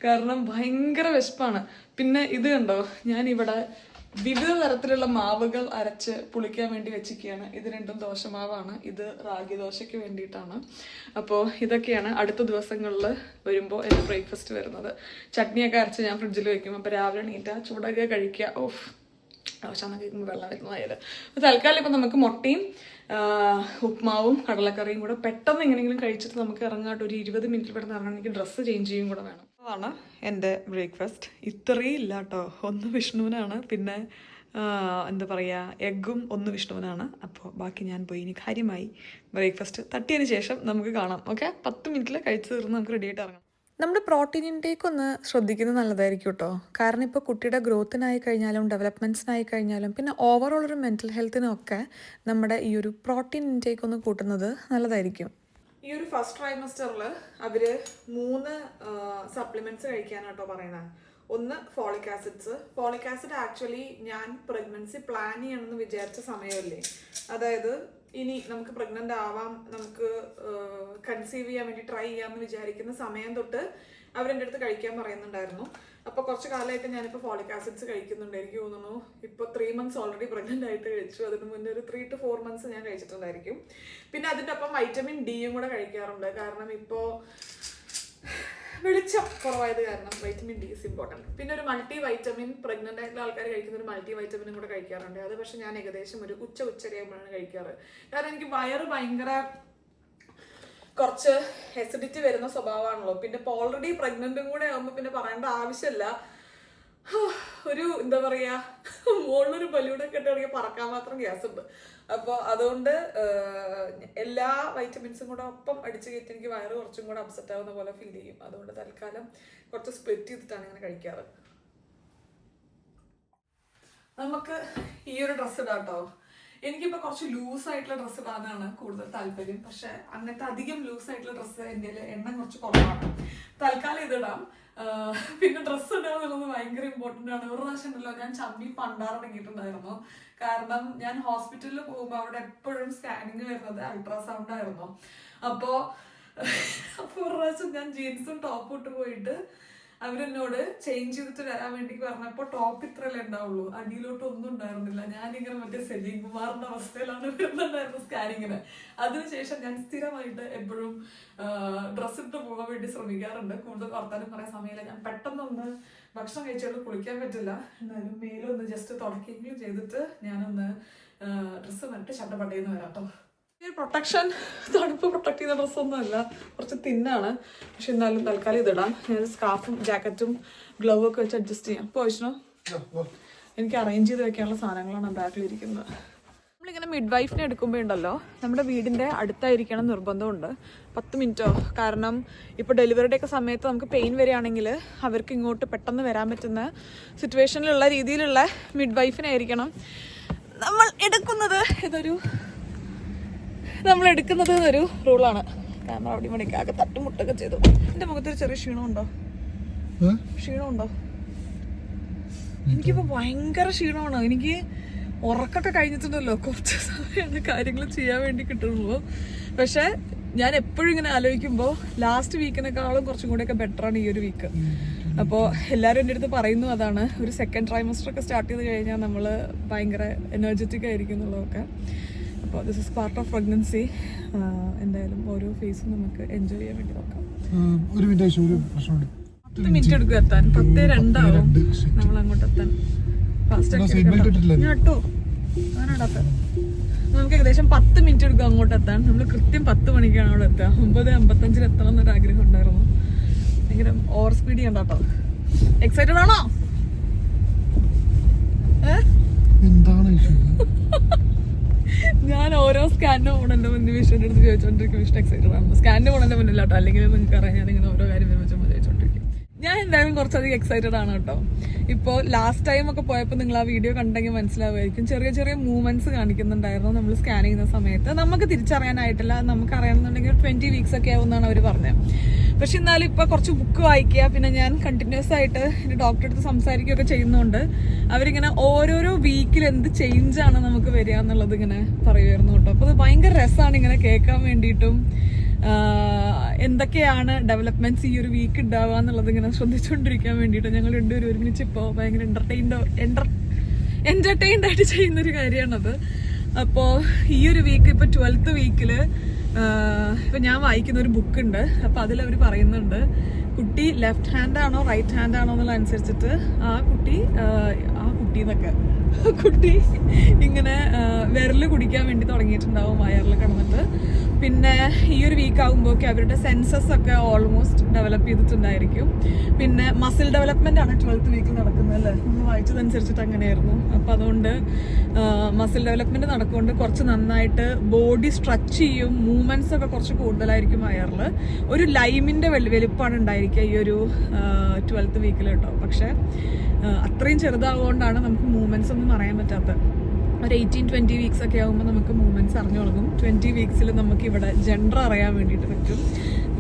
കാരണം ഭയങ്കര വിശപ്പാണ്. പിന്നെ ഇത് കണ്ടോ, ഞാനിവിടെ വിവിധ തരത്തിലുള്ള മാവുകൾ അരച്ച് പുളിക്കാൻ വേണ്ടി വെച്ചിരിക്കുകയാണ്. ഇത് 2 ദോശമാവാണ്. ഇത് റാഗി ദോശയ്ക്ക് വേണ്ടിയിട്ടാണ്. അപ്പോൾ ഇതൊക്കെയാണ് അടുത്ത ദിവസങ്ങളിൽ വരുമ്പോൾ എൻ്റെ ബ്രേക്ക്ഫാസ്റ്റ് വരുന്നത്. ചട്നിയൊക്കെ അരച്ച് ഞാൻ ഫ്രിഡ്ജിൽ വെക്കും. അപ്പോൾ രാവിലെ എണീറ്റാൽ ചൂടൊക്കെ കഴിക്കുക. ഓഫ്, ദോശ എന്നൊക്കെ കേൾക്കുമ്പോൾ വെള്ളം വരുന്നതായാലും. അപ്പോൾ തൽക്കാലം ഇപ്പം നമുക്ക് മുട്ടയും ഉപ്മാവും കടലക്കറിയും കൂടെ പെട്ടെന്ന് എങ്ങനെയെങ്കിലും കഴിച്ചിട്ട് നമുക്ക് ഇറങ്ങാട്ട്. ഒരു 20 മിനിറ്റ് പെട്ടെന്ന് ഇറങ്ങാൻ എനിക്ക് ഡ്രസ്സ് ചേഞ്ച് ചെയ്യും കൂടെ വേണം. അതാണ് എൻ്റെ ബ്രേക്ക്ഫാസ്റ്റ്. ഇത്രയും ഇല്ല കേട്ടോ. 1 വിഷ്ണുവിനാണ്, പിന്നെ എന്താ പറയുക, എഗ്ഗും 1 വിഷ്ണുവിനാണ്. അപ്പോൾ ബാക്കി ഞാൻ പോയി ഇനി കാര്യമായി ബ്രേക്ക്ഫാസ്റ്റ് തട്ടിയതിന് ശേഷം നമുക്ക് കാണാം. ഓക്കെ, 10 മിനിറ്റിൽ കഴിച്ച് തീർന്ന് നമുക്ക് റെഡി ആയിട്ട് ഇറങ്ങാം. നമ്മുടെ പ്രോട്ടീൻ ഇൻടേക്ക് ഒന്ന് ശ്രദ്ധിക്കുന്നത് നല്ലതായിരിക്കും കേട്ടോ. കാരണം ഇപ്പോൾ കുട്ടിയുടെ ഗ്രോത്തിനായി കഴിഞ്ഞാലും ഡെവലപ്മെൻറ്റ്സിനായി കഴിഞ്ഞാലും പിന്നെ ഓവറോൾ ഒരു മെൻറ്റൽ ഹെൽത്തിനും ഒക്കെ നമ്മുടെ ഈ ഒരു പ്രോട്ടീൻ ഇൻടേക്ക് ഒന്ന് കൂട്ടുന്നത് നല്ലതായിരിക്കും. ഈ ഒരു ഫസ്റ്റ് ട്രൈമസ്റ്ററിൽ അവർ 3 സപ്ലിമെൻറ്റ്സ് കഴിക്കാനാട്ടോ പറയണത്. ഒന്ന് folic acids. Folic acid actually ഞാൻ പ്രഗ്നൻസി പ്ലാൻ ചെയ്യണമെന്ന് വിചാരിച്ച സമയമല്ലേ, അതായത് ഇനി നമുക്ക് പ്രഗ്നൻ്റ് ആവാം, നമുക്ക് കൺസീവ് ചെയ്യാൻ വേണ്ടി ട്രൈ ചെയ്യാമെന്ന് വിചാരിക്കുന്ന സമയം തൊട്ട് അവരെൻ്റെ അടുത്ത് കഴിക്കാൻ പറയുന്നുണ്ടായിരുന്നു. അപ്പോൾ കുറച്ച് കാലമായിട്ട് ഞാനിപ്പോൾ ഫോളിക് ആസിഡ്സ് കഴിക്കുന്നുണ്ട്. എനിക്ക് തോന്നുന്നു ഇപ്പോൾ 3 months ഓൾറെഡി പ്രഗ്നൻ്റ് ആയിട്ട് കഴിച്ചു. അതിന് മുന്നേ ഒരു 3 to 4 months ഞാൻ കഴിച്ചിട്ടുണ്ടായിരിക്കും. പിന്നെ അതിൻ്റെ ഒപ്പം വൈറ്റമിൻ ഡിയും കൂടെ കഴിക്കാറുണ്ട്. കാരണം ഇപ്പോൾ വെളിച്ചം കുറവായത് കാരണം വൈറ്റമിൻ ഡി ഇസ് ഇമ്പോർട്ടൻറ്റ്. പിന്നെ ഒരു മൾട്ടി വൈറ്റമിൻ പ്രഗ്നൻ്റ് ആയിട്ടുള്ള ആൾക്കാർ കഴിക്കുന്ന ഒരു മൾട്ടി വൈറ്റമിനും കൂടെ കഴിക്കാറുണ്ട്. അത് പക്ഷേ ഞാൻ ഏകദേശം ഒരു ഉച്ചയാകുമ്പോഴാണ് കഴിക്കാറ്. കാരണം എനിക്ക് വയറ് ഭയങ്കര കുറച്ച് എസിഡിറ്റി വരുന്ന സ്വഭാവമാണല്ലോ. പിന്നെ ഇപ്പോൾ ഓൾറെഡി പ്രഗ്നൻറ്റും കൂടെ ആകുമ്പോൾ പിന്നെ പറയേണ്ട ആവശ്യമില്ല. ഒരു എന്താ പറയുക, മുകളിലൊരു ബലൂണൊക്കെ ഇട്ടാണെങ്കിൽ പറക്കാൻ മാത്രം ഗ്യാസ് ഉണ്ട്. അപ്പോൾ അതുകൊണ്ട് എല്ലാ വൈറ്റമിൻസും കൂടെ ഒപ്പം അടിച്ചു കയറ്റി എനിക്ക് വയറ് കുറച്ചും കൂടെ അപ്സെറ്റ് ആവുന്ന പോലെ ഫീൽ ചെയ്യും. അതുകൊണ്ട് തൽക്കാലം കുറച്ച് സ്പ്ലിറ്റ് ചെയ്തിട്ടാണ് ഇങ്ങനെ കഴിക്കാറ്. നമുക്ക് ഈ ഒരു ഡ്രസ്സ് ഇടാം കേട്ടോ. എനിക്കിപ്പോൾ കുറച്ച് ലൂസായിട്ടുള്ള ഡ്രസ്സ് ഇടാനാണ് കൂടുതൽ താല്പര്യം. പക്ഷെ അങ്ങനത്തെ അധികം ലൂസായിട്ടുള്ള ഡ്രസ്സ് എൻ്റെ എണ്ണം കുറച്ച് കുറവാണ്. തൽക്കാലം ഇതിടാം. പിന്നെ ഡ്രസ്സ് ഇടുക എന്നുള്ളത് ഭയങ്കര ഇമ്പോർട്ടൻ്റ് ആണ്. ഒരു പ്രാവശ്യം ഉണ്ടല്ലോ ഞാൻ ചമ്മി പണ്ടാറടങ്ങിയിട്ടുണ്ടായിരുന്നു. കാരണം ഞാൻ ഹോസ്പിറ്റലിൽ പോകുമ്പോൾ അവിടെ എപ്പോഴും സ്കാനിങ് വരുന്നത് അൾട്രാസൗണ്ട് ആയിരുന്നു. അപ്പോൾ ഒരു പ്രാവശ്യം ഞാൻ ജീൻസും ടോപ്പും ഇട്ട് പോയിട്ട് അവരെന്നോട് ചേഞ്ച് ചെയ്തിട്ട് വരാൻ വേണ്ടി പറഞ്ഞപ്പോൾ ടോപ്പ് ഇത്രയല്ലേ ഉണ്ടാവുള്ളൂ, അടിയിലോട്ട് ഒന്നും ഉണ്ടായിരുന്നില്ല. ഞാനിങ്ങനെ മറ്റേ സലീം കുമാറിന്റെ അവസ്ഥയിലാണ് വരുന്നുണ്ടായിരുന്നു സ്കാനിങ്ങിന്. അതിനുശേഷം ഞാൻ സ്ഥിരമായിട്ട് എപ്പോഴും ഡ്രസ്സ് ഇട്ട് പോകാൻ വേണ്ടി ശ്രമിക്കാറുണ്ട്. കൂടുതൽ വർത്താനം പറയാൻ സമയമില്ല. ഞാൻ പെട്ടെന്നൊന്ന് ഭക്ഷണം കഴിച്ചുകൊണ്ട് കുളിക്കാൻ പറ്റില്ല, എന്നാലും മേലൊന്ന് ജസ്റ്റ് തുടക്കെങ്കിലും ചെയ്തിട്ട് ഞാനൊന്ന് ഡ്രസ്സ് നട്ട് ചട്ടപ്പട്ടയെന്ന് വരാം കേട്ടോ. ഈ പ്രൊട്ടക്ഷൻ തണുപ്പ് പ്രൊട്ടക്ട് ചെയ്യുന്ന ഡ്രസ്സൊന്നും അല്ല, കുറച്ച് തിന്നാണ്. പക്ഷെ എന്നാലും തൽക്കാലം ഇതിടാം. ഞാൻ സ്കാർഫും ജാക്കറ്റും ഗ്ലൗവും ഒക്കെ വെച്ച് അഡ്ജസ്റ്റ് ചെയ്യാം. ഇപ്പോൾ വിഷ്ണു എനിക്ക് അറേഞ്ച് ചെയ്ത് വെക്കാനുള്ള സാധനങ്ങളാണ് ബാക്കിലിരിക്കുന്നത്. നമ്മളിങ്ങനെ മിഡ് വൈഫിനെ എടുക്കുമ്പോൾ ഉണ്ടല്ലോ, നമ്മുടെ വീടിൻ്റെ അടുത്തായിരിക്കണം നിർബന്ധമുണ്ട്. 10 മിനിറ്റോ, കാരണം ഇപ്പോൾ ഡെലിവറിയുടെ ഒക്കെ സമയത്ത് നമുക്ക് പെയിൻ വരികയാണെങ്കിൽ അവർക്ക് ഇങ്ങോട്ട് പെട്ടെന്ന് വരാൻ പറ്റുന്ന സിറ്റുവേഷനിലുള്ള രീതിയിലുള്ള മിഡ് വൈഫിനെ ആയിരിക്കണം നമ്മൾ എടുക്കുന്നത്. നമ്മൾ എടുക്കുന്നത് എന്നൊരു റൂളാണ്. ക്യാമറ അവിടെ ഇവിടെയൊക്കെ ആകെ തട്ടുമുട്ടൊക്കെ ചെയ്തു. എൻ്റെ മുഖത്തൊരു ചെറിയ ക്ഷീണമുണ്ടോ? എനിക്കിപ്പോൾ ഭയങ്കര ക്ഷീണമാണ്. എനിക്ക് ഉറക്കൊക്കെ കഴിഞ്ഞിട്ടുണ്ടല്ലോ, കുറച്ച് സമയമാണ് കാര്യങ്ങൾ ചെയ്യാൻ വേണ്ടി കിട്ടുള്ളൂ. പക്ഷെ ഞാൻ എപ്പോഴും ഇങ്ങനെ ആലോചിക്കുമ്പോൾ ലാസ്റ്റ് വീക്കിനെക്കാളും കുറച്ചും കൂടെയൊക്കെ ബെറ്ററാണ് ഈ ഒരു വീക്ക്. അപ്പോൾ എല്ലാവരും എൻ്റെ അടുത്ത് പറയുന്നു അതാണ്, ഒരു സെക്കൻഡ് ട്രൈമസ്റ്റർ ഒക്കെ സ്റ്റാർട്ട് ചെയ്ത് കഴിഞ്ഞാൽ നമ്മൾ ഭയങ്കര എനർജറ്റിക് ആയിരിക്കും എന്നുള്ളതൊക്കെ. അപ്പോൾ this is part of pregnancy. എന്തായാലും ഓരോ ഫേസും നമുക്ക് എൻജോയ് ചെയ്യാൻ വേണ്ടി നോക്കാം. 10 മിനിറ്റ് എടുക്കും എത്താൻ. 10:02 ആവും നമ്മൾ അങ്ങോട്ട് എത്താൻ. നമുക്ക് ഏകദേശം 10 മിനിറ്റ് എടുക്കും അങ്ങോട്ട് എത്താൻ. നമ്മൾ കൃത്യം 10 മണിക്കാണ് അവിടെ എത്തുക. 9:55 എത്തണം എന്നൊരു ആഗ്രഹം ഉണ്ടായിരുന്നു. ഭയങ്കര ഓവർ സ്പീഡ് ചെയ്യണ്ട കേട്ടോ. എക്സൈറ്റഡ് ആണോ? ഞാൻ ഓരോ സ്കാനിന് പോകണന്റെ മുന്നിൽ വിഷ്ണുവിന്റെ അടുത്ത് ചോദിച്ചോണ്ടിരിക്കും വിഷ്ണു എക്സൈറ്റഡ് ആണ്. സ്കാനിന് പോകണന്റെ മുന്നിലാട്ടോ, അല്ലെങ്കിൽ നിങ്ങൾക്ക് അറിയാം ഞാനിങ്ങനെ ഓരോ കാര്യം വരുമ്പോൾ ചോദിച്ചോണ്ടിരിക്കും. ഞാൻ എന്തായാലും കുറച്ചധികം എക്സൈറ്റഡ് ആണ് കേട്ടോ. ഇപ്പോൾ ലാസ്റ്റ് ടൈം ഒക്കെ പോയപ്പോൾ നിങ്ങൾ ആ വീഡിയോ കണ്ടെങ്കിൽ മനസ്സിലാവുമായിരിക്കും, ചെറിയ ചെറിയ മൂവ്മെന്റ്സ് കാണിക്കുന്നുണ്ടായിരുന്നു നമ്മൾ സ്കാൻ ചെയ്യുന്ന സമയത്ത്. നമുക്ക് തിരിച്ചറിയാനായിട്ടില്ല, നമുക്ക് അറിയണമെന്നുണ്ടെങ്കിൽ 20 വീക്സ് ഒക്കെ ആവുമെന്നാണ് അവർ പറഞ്ഞത്. പക്ഷെ എന്നാലും ഇപ്പോൾ കുറച്ച് ബുക്ക് വായിക്കുക, പിന്നെ ഞാൻ കണ്ടിന്യൂസ് ആയിട്ട് എൻ്റെ ഡോക്ടറെ അടുത്ത് സംസാരിക്കുകയൊക്കെ ചെയ്യുന്നതുകൊണ്ട് അവരിങ്ങനെ ഓരോരോ വീക്കിൽ എന്ത് ചേഞ്ചാണ് നമുക്ക് വരിക എന്നുള്ളത് ഇങ്ങനെ പറയുമായിരുന്നു കേട്ടോ. അപ്പോൾ അത് ഭയങ്കര രസമാണ് ഇങ്ങനെ കേൾക്കാൻ വേണ്ടിയിട്ടും എന്തൊക്കെയാണ് ഡെവലപ്മെന്റ്സ് ഈ ഒരു വീക്ക് ഉണ്ടാവുക എന്നുള്ളത് ഇങ്ങനെ ശ്രദ്ധിച്ചുകൊണ്ടിരിക്കാൻ വേണ്ടിയിട്ട്. ഞങ്ങൾ രണ്ടുപേരും ഒരുമിച്ച് ഇപ്പോൾ ഭയങ്കര എന്റർടൈൻഡ് ആയിട്ട് ചെയ്യുന്നൊരു കാര്യമാണത്. അപ്പോൾ ഈ ഒരു വീക്ക് ഇപ്പോൾ 12th വീക്കിൽ ഇപ്പം ഞാൻ വായിക്കുന്ന ഒരു ബുക്കുണ്ട്. അപ്പം അതിലവർ പറയുന്നുണ്ട് കുട്ടി ലെഫ്റ്റ് ഹാൻഡ് ആണോ റൈറ്റ് ഹാൻഡ് ആണോ എന്നുള്ള അനുസരിച്ചിട്ട് ആ കുട്ടി ഇങ്ങനെ വിരല് കുടിക്കാൻ വേണ്ടി തുടങ്ങിയിട്ടുണ്ടാവും വയറിൽ കിടന്നിട്ട്. പിന്നെ ഈ ഒരു വീക്ക് ആകുമ്പോഴൊക്കെ അവരുടെ സെൻസസ് ഒക്കെ ഓൾമോസ്റ്റ് ഡെവലപ്പ് ചെയ്തിട്ടുണ്ടായിരിക്കും. പിന്നെ മസിൽ ഡെവലപ്മെന്റ് ആണ് 12th വീക്കിൽ നടക്കുന്നത് അല്ലേ, നമ്മൾ വായിച്ചതനുസരിച്ചിട്ട് അങ്ങനെയായിരുന്നു. അപ്പം അതുകൊണ്ട് മസിൽ ഡെവലപ്മെന്റ് നടക്കുകൊണ്ട് കുറച്ച് നന്നായിട്ട് ബോഡി സ്ട്രെച്ച് ചെയ്യും, മൂവ്മെന്റ്സ് ഒക്കെ കുറച്ച് കൂടുതലായിരിക്കും വയറിൽ. ഒരു ലൈമിന്റെ വലുപ്പമാണ് ഉണ്ടായിരിക്കുക ഈ ഒരു 12th വീക്കിൽ കേട്ടോ. പക്ഷെ അത്രയും ചെറുതാവുകൊണ്ടാണ് നമുക്ക് മൂവ്മെന്റ്സ് ഒന്നും അറിയാൻ പറ്റാത്തത്. ഒരു 18-20 വീക്സ് ഒക്കെ ആകുമ്പോൾ നമുക്ക് മൂവ്മെന്റ്സ് അറിഞ്ഞു തുടങ്ങും. 20 വീക്സിൽ നമുക്ക് ഇവിടെ ജെൻഡർ അറിയാൻ വേണ്ടിയിട്ട് പറ്റും.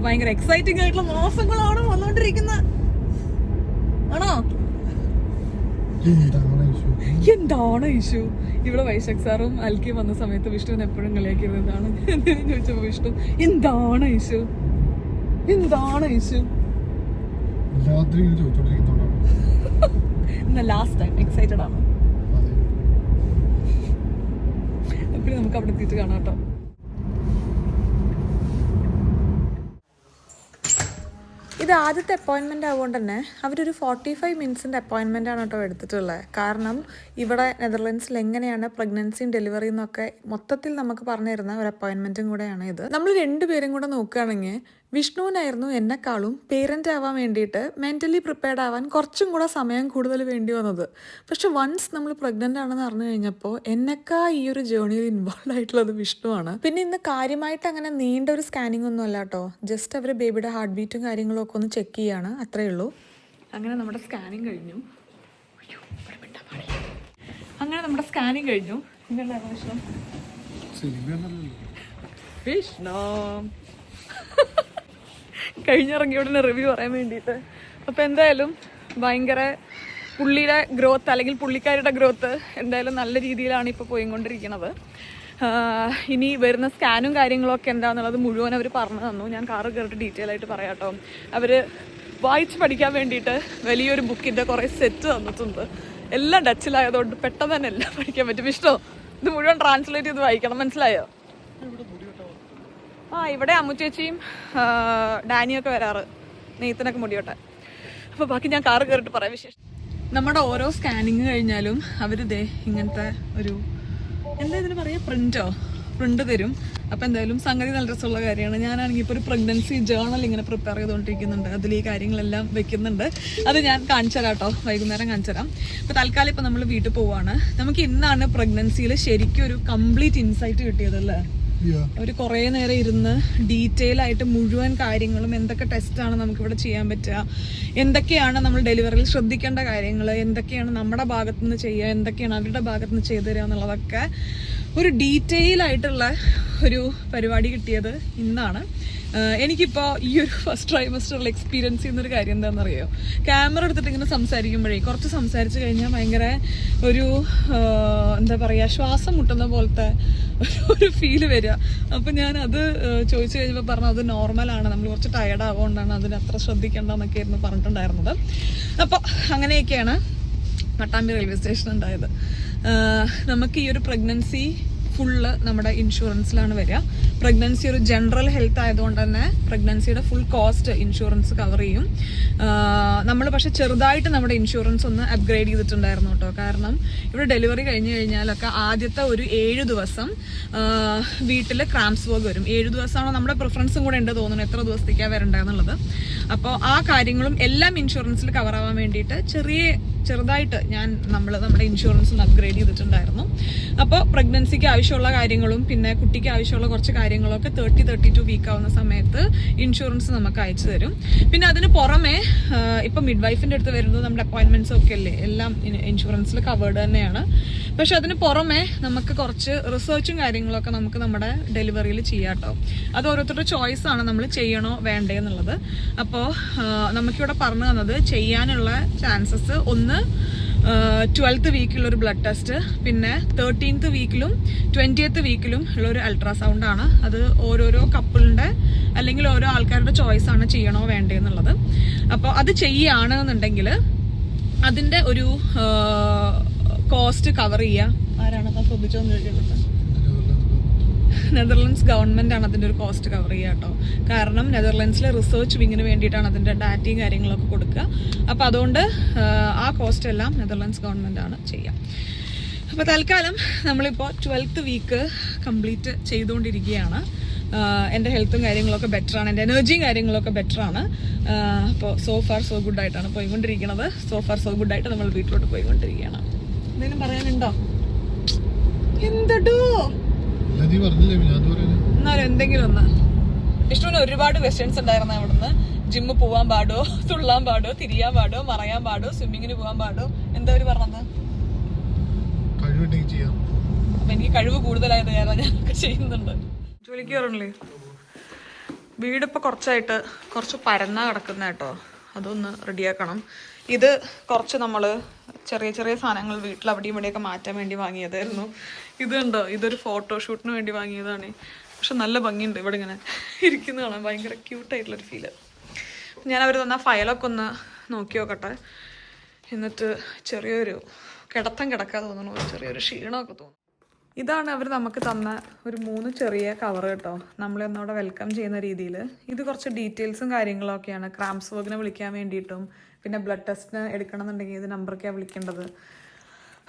ഭയങ്കര എക്സൈറ്റിംഗ് ആയിട്ടുള്ള മാസങ്ങളാണ് വന്നുകൊണ്ടിരിക്കുന്നത്. ആണോ? എന്താണ് ഇഷ്യൂ? ഇവിടെ വൈശാഖ് സാറും അൽക്കിയും വന്ന സമയത്ത് വിഷ്ണുവിന് എപ്പോഴും കളിയാക്കിയിരുന്നതാണ്. എന്തെങ്കിലും ചോദിച്ചപ്പോൾ വിഷ്ണു എന്താണ് ഇഷ്യൂ ലാസ്റ്റ് ടൈം എക്സൈറ്റഡ് ആണ്. എപ്പോഴും നമുക്ക് അവിടെ എത്തിയിട്ട് കാണാം കേട്ടോ. ഇത് ആദ്യത്തെ അപ്പോയിൻമെൻ്റ് ആയതുകൊണ്ട് തന്നെ അവരൊരു 45 മിനിറ്റ്സിൻ്റെ അപ്പോയിൻമെൻ്റ് ആണ് കേട്ടോ എടുത്തിട്ടുള്ളത്. കാരണം ഇവിടെ നെതർലൻഡ്സിൽ എങ്ങനെയാണ് പ്രഗ്നൻസിയും ഡെലിവറിയും എന്നൊക്കെ മൊത്തത്തിൽ നമുക്ക് പറഞ്ഞു തരുന്ന ഒരു അപ്പോയിൻമെൻറ്റും കൂടെയാണ് ഇത്. നമ്മൾ രണ്ടുപേരും കൂടെ നോക്കുകയാണെങ്കിൽ വിഷ്ണുവിനായിരുന്നു എന്നെക്കാളും പേരൻ്റ് ആവാൻ വേണ്ടിയിട്ട് മെൻ്റലി പ്രിപ്പയർഡ് ആവാൻ കുറച്ചും കൂടെ സമയം കൂടുതൽ വേണ്ടി വന്നത്. പക്ഷെ വൺസ് നമ്മൾ പ്രഗ്നൻ്റ് ആണെന്ന് അറിഞ്ഞു കഴിഞ്ഞപ്പോൾ എന്നെക്കാ ഈ ഒരു ജേർണിയിൽ ഇൻവോൾവ് ആയിട്ടുള്ളത് വിഷ്ണുവാണ്. പിന്നെ ഇന്ന് കാര്യമായിട്ട് അങ്ങനെ നീണ്ട ഒരു സ്കാനിങ് ഒന്നും അല്ല കേട്ടോ, ജസ്റ്റ് അവർ ബേബിയുടെ ഹാർട്ട് ബീറ്റും കാര്യങ്ങളും ഒക്കെ ഒന്ന് ചെക്ക് ചെയ്യാണ്, അത്രയേ ഉള്ളൂ. അങ്ങനെ നമ്മുടെ സ്കാനിങ് കഴിഞ്ഞു. വിഷ്ണു കഴിഞ്ഞിറങ്ങിയ ഉടനെ റിവ്യൂ പറയാൻ വേണ്ടിയിട്ട്. അപ്പോൾ എന്തായാലും ഭയങ്കര പുള്ളിയുടെ ഗ്രോത്ത് അല്ലെങ്കിൽ പുള്ളിക്കാരുടെ ഗ്രോത്ത് എന്തായാലും നല്ല രീതിയിലാണ് ഇപ്പോൾ പോയിക്കൊണ്ടിരിക്കുന്നത്. ഇനി വരുന്ന സ്കാനും കാര്യങ്ങളൊക്കെ എന്താണെന്നുള്ളത് മുഴുവൻ അവർ പറഞ്ഞു തന്നു. ഞാൻ കാറ് കയറിയിട്ട് ഡീറ്റെയിൽ ആയിട്ട് പറയാം കേട്ടോ. അവർ വായിച്ച് പഠിക്കാൻ വേണ്ടിയിട്ട് വലിയൊരു ബുക്കിൻ്റെ കുറേ സെറ്റ് തന്നിട്ടുണ്ട്. എല്ലാം ഡച്ചിലായതുകൊണ്ട് പെട്ടെന്ന് തന്നെ എല്ലാം പഠിക്കാൻ പറ്റും. ഇഷ്ടമോ? ഇത് മുഴുവൻ ട്രാൻസ്ലേറ്റ് ചെയ്ത് വായിക്കണം, മനസ്സിലായോ? ഇവിടെ അമ്മു ചേച്ചിയും ഡാനിയൊക്കെ വരാറ്, നെയ്ത്തിനൊക്കെ മുടിയോട്ടെ. അപ്പോൾ ബാക്കി ഞാൻ കാറ് കയറിയിട്ട് പറയാം വിശേഷം. നമ്മുടെ ഓരോ സ്കാനിങ് കഴിഞ്ഞാലും അവരിതേ ഇങ്ങനത്തെ ഒരു എന്താ ഇതിന് പറയുക, പ്രിന്റ് തരും. അപ്പോൾ എന്തായാലും സംഗതി നല്ല രസമുള്ള കാര്യമാണ്. ഞാനാണെങ്കിൽ ഇപ്പോൾ ഒരു പ്രഗ്നൻസി ജേർണൽ ഇങ്ങനെ പ്രിപ്പയർ ചെയ്തുകൊണ്ടിരിക്കുന്നുണ്ട്. അതിൽ ഈ കാര്യങ്ങളെല്ലാം വെക്കുന്നുണ്ട്. അത് ഞാൻ കാണിച്ചു തരാം കേട്ടോ, വൈകുന്നേരം കാണിച്ചു തരാം. അപ്പോൾ തൽക്കാലം ഇപ്പോൾ നമ്മൾ വീട്ടിൽ പോവാണ്. നമുക്ക് ഇന്നാണ് പ്രഗ്നൻസിയിൽ ശരിക്കും ഒരു കംപ്ലീറ്റ് ഇൻസൈറ്റ് കിട്ടിയതല്ലേ. ഒരു കുറേ നേരം ഇരുന്ന് ഡീറ്റെയിൽ ആയിട്ട് മുഴുവൻ കാര്യങ്ങളും എന്തൊക്കെ ടെസ്റ്റാണ് നമുക്കിവിടെ ചെയ്യാൻ പറ്റുക, എന്തൊക്കെയാണ് നമ്മൾ ഡെലിവറിയിൽ ശ്രദ്ധിക്കേണ്ട കാര്യങ്ങൾ, എന്തൊക്കെയാണ് നമ്മുടെ ഭാഗത്തുനിന്ന് ചെയ്യുക, എന്തൊക്കെയാണ് അവരുടെ ഭാഗത്തുനിന്ന് ചെയ്തു തരിക എന്നുള്ളതൊക്കെ ഒരു ഡീറ്റെയിൽ ആയിട്ടുള്ള ഒരു പരിപാടി കിട്ടിയത് ഇന്നാണ്. എനിക്കിപ്പോൾ ഈ ഒരു ഫസ്റ്റ് ട്രൈമസ്റ്ററിൽ എക്സ്പീരിയൻസ് ചെയ്യുന്നൊരു കാര്യം എന്താണെന്നറിയോ, ക്യാമറ എടുത്തിട്ട് ഇങ്ങനെ സംസാരിക്കുമ്പോഴേ കുറച്ച് സംസാരിച്ച് കഴിഞ്ഞാൽ ഭയങ്കര ഒരു എന്താ പറയുക, ശ്വാസം മുട്ടുന്ന പോലത്തെ ഒരു ഫീല് വരിക. അപ്പം ഞാനത് ചോദിച്ചു കഴിഞ്ഞപ്പോൾ പറഞ്ഞു അത് നോർമലാണ്, നമ്മൾ കുറച്ച് ടയർഡ് ആവുകൊണ്ടാണ്, അതിന് അത്ര ശ്രദ്ധിക്കേണ്ടെന്നൊക്കെ ആയിരുന്നു പറഞ്ഞിട്ടുണ്ടായിരുന്നത്. അപ്പോൾ അങ്ങനെയൊക്കെയാണ് പട്ടാമ്പി റെയിൽവേ സ്റ്റേഷൻ ഉണ്ടായത്. നമുക്ക് ഈ ഒരു പ്രഗ്നൻസി ഫുള്ള് നമ്മുടെ ഇൻഷുറൻസിലാണ് വരിക. പ്രഗ്നൻസി ഒരു ജനറൽ ഹെൽത്ത് ആയതുകൊണ്ട് തന്നെ പ്രഗ്നൻസിയുടെ ഫുൾ കോസ്റ്റ് ഇൻഷുറൻസ് കവർ ചെയ്യും. നമ്മൾ പക്ഷെ ചെറുതായിട്ട് നമ്മുടെ ഇൻഷുറൻസ് ഒന്ന് അപ്ഗ്രേഡ് ചെയ്തിട്ടുണ്ടായിരുന്നു കേട്ടോ. കാരണം ഇവിടെ ഡെലിവറി കഴിഞ്ഞ് കഴിഞ്ഞാലൊക്കെ ആദ്യത്തെ ഒരു 7 ദിവസം വീട്ടിൽ ക്രാംസ് വർക്ക് വരും. 7 ദിവസമാണ് നമ്മുടെ പ്രിഫറൻസും കൂടെ ഉണ്ട് തോന്നുന്നു, എത്ര ദിവസത്തേക്കാണ് വരേണ്ടതെന്നുള്ളത്. അപ്പോൾ ആ കാര്യങ്ങളും എല്ലാം ഇൻഷുറൻസിൽ കവർ ആവാൻ വേണ്ടിയിട്ട് ചെറുതായിട്ട് നമ്മുടെ ഇൻഷുറൻസ് ഒന്ന് അപ്ഗ്രേഡ് ചെയ്തിട്ടുണ്ടായിരുന്നു. അപ്പോൾ പ്രഗ്നൻസിക്ക് ആവശ്യമുള്ള കാര്യങ്ങളും പിന്നെ കുട്ടിക്ക് ആവശ്യമുള്ള കുറച്ച് കാര്യങ്ങളൊക്കെ 32 വീക്ക് ആവുന്ന സമയത്ത് ഇൻഷുറൻസ് നമുക്ക് അയച്ചു തരും. പിന്നെ അതിന് പുറമെ ഇപ്പം മിഡ് വൈഫിൻ്റെ അടുത്ത് വരുന്നത് നമ്മുടെ അപ്പോയിൻമെന്റ്സ് ഒക്കെ അല്ലേ, എല്ലാം ഇൻഷുറൻസിൽ കവേർഡ് തന്നെയാണ്. പക്ഷെ അതിന് പുറമെ നമുക്ക് കുറച്ച് റിസർച്ചും കാര്യങ്ങളൊക്കെ നമുക്ക് നമ്മുടെ ഡെലിവറിയിൽ ചെയ്യാം കേട്ടോ. അത് ഓരോരുത്തരുടെ ചോയ്സ് ആണ്, നമ്മൾ ചെയ്യണോ വേണ്ടേ എന്നുള്ളത്. അപ്പോൾ നമുക്കിവിടെ പറഞ്ഞു തന്നത് ചെയ്യാനുള്ള ചാൻസസ് ഒന്ന് 12th വീക്കിലൊരു ബ്ലഡ് ടെസ്റ്റ്, പിന്നെ 13th വീക്കിലും 20th വീക്കിലും ഉള്ളൊരു അൾട്രാസൗണ്ട് ആണ്. അത് ഓരോരോ കപ്പിളിൻ്റെ അല്ലെങ്കിൽ ഓരോ ആൾക്കാരുടെ ചോയ്സ് ആണ് ചെയ്യണോ വേണ്ടേ എന്നുള്ളത്. അപ്പോൾ അത് ചെയ്യുകയാണെന്നുണ്ടെങ്കിൽ അതിൻ്റെ ഒരു കോസ്റ്റ് കവർ ചെയ്യുക. ആരാണ് അത് ശ്രദ്ധിച്ചോന്ന് ചോദിച്ചിട്ടുണ്ട്. നെതർലൻഡ്സ് ഗവൺമെന്റ് ആണ് അതിൻ്റെ ഒരു കോസ്റ്റ് കവർ ചെയ്യുക കേട്ടോ. കാരണം നെതർലൻഡ്സിലെ റിസർച്ച് വിങ്ങിന് വേണ്ടിയിട്ടാണ് അതിൻ്റെ ഡാറ്റയും കാര്യങ്ങളൊക്കെ കൊടുക്കുക. അപ്പോൾ അതുകൊണ്ട് ആ കോസ്റ്റ് എല്ലാം നെതർലൻഡ്സ് ഗവൺമെന്റ് ആണ് ചെയ്യുക. അപ്പോൾ തൽക്കാലം നമ്മളിപ്പോൾ 12th വീക്ക് കംപ്ലീറ്റ് ചെയ്തുകൊണ്ടിരിക്കുകയാണ്. എൻ്റെ ഹെൽത്തും കാര്യങ്ങളൊക്കെ ബെറ്ററാണ്, എൻ്റെ എനർജിയും കാര്യങ്ങളൊക്കെ ബെറ്ററാണ്. അപ്പോൾ സോ ഫാർ സോ ഗുഡ് ആയിട്ടാണ് പോയിക്കൊണ്ടിരിക്കുന്നത്. സോ ഫാർ സോ ഗുഡ് ആയിട്ട് നമ്മൾ വീട്ടിലോട്ട് പോയിക്കൊണ്ടിരിക്കുകയാണ്. എന്തെങ്കിലും പറയാനുണ്ടോ? എന്തോ എന്നാലും എന്തെങ്കിലും ഒന്ന്. ഇഷ്ടത്തിന് ഒരുപാട് ക്വസ്റ്റ്യൻസ് ഉണ്ടായിരുന്നു അവിടുന്ന്. ജിമ്മ് പോവാൻ പാടോ, തുള്ളാൻ പാടോ, തിരിയാൻ പാടോ, മറയാൻ പാടോ, സ്വിമ്മിങ്ങിന് പോകാൻ പാടോ, എന്താ അവര് പറഞ്ഞത്? അപ്പൊ എനിക്ക് കഴിവ് കൂടുതലായത് ഞാനൊക്കെ ചെയ്യുന്നുണ്ട്. ജോലിക്ക് കയറണില്ലേ? വീടിപ്പോൾ കുറച്ചായിട്ട് കുറച്ച് പരന്നാ കിടക്കുന്ന കേട്ടോ. അതൊന്ന് റെഡിയാക്കണം. ഇത് കുറച്ച് നമ്മൾ ചെറിയ ചെറിയ സാധനങ്ങൾ വീട്ടിൽ അവിടെയും ഇവിടെയൊക്കെ മാറ്റാൻ വേണ്ടി വാങ്ങിയതായിരുന്നു. ഇതുണ്ടോ, ഇതൊരു ഫോട്ടോഷൂട്ടിന് വേണ്ടി വാങ്ങിയതാണ്. പക്ഷെ നല്ല ഭംഗിയുണ്ട് ഇവിടെ ഇങ്ങനെ ഇരിക്കുന്ന കാണാൻ, ഭയങ്കര ക്യൂട്ടായിട്ടുള്ളൊരു ഫീല്. ഞാൻ അവർ തന്ന ഫയലൊക്കെ ഒന്ന് നോക്കി നോക്കട്ടെ. എന്നിട്ട് ചെറിയൊരു കിടക്കാൻ തോന്നണു, ചെറിയൊരു ക്ഷീണമൊക്കെ തോന്നും. ഇതാണ് അവർ നമുക്ക് തന്ന ഒരു 3 ചെറിയ കവർ കേട്ടോ, നമ്മളൊന്നവിടെ വെൽക്കം ചെയ്യുന്ന രീതിയിൽ. ഇത് കുറച്ച് ഡീറ്റെയിൽസും കാര്യങ്ങളൊക്കെയാണ്. ക്രാംസ് വർക്കിനെ വിളിക്കാൻ വേണ്ടിയിട്ടും പിന്നെ ബ്ലഡ് ടെസ്റ്റിന് എടുക്കണമെന്നുണ്ടെങ്കിൽ ഇത് നമ്പറൊക്കെയാണ് വിളിക്കേണ്ടത്.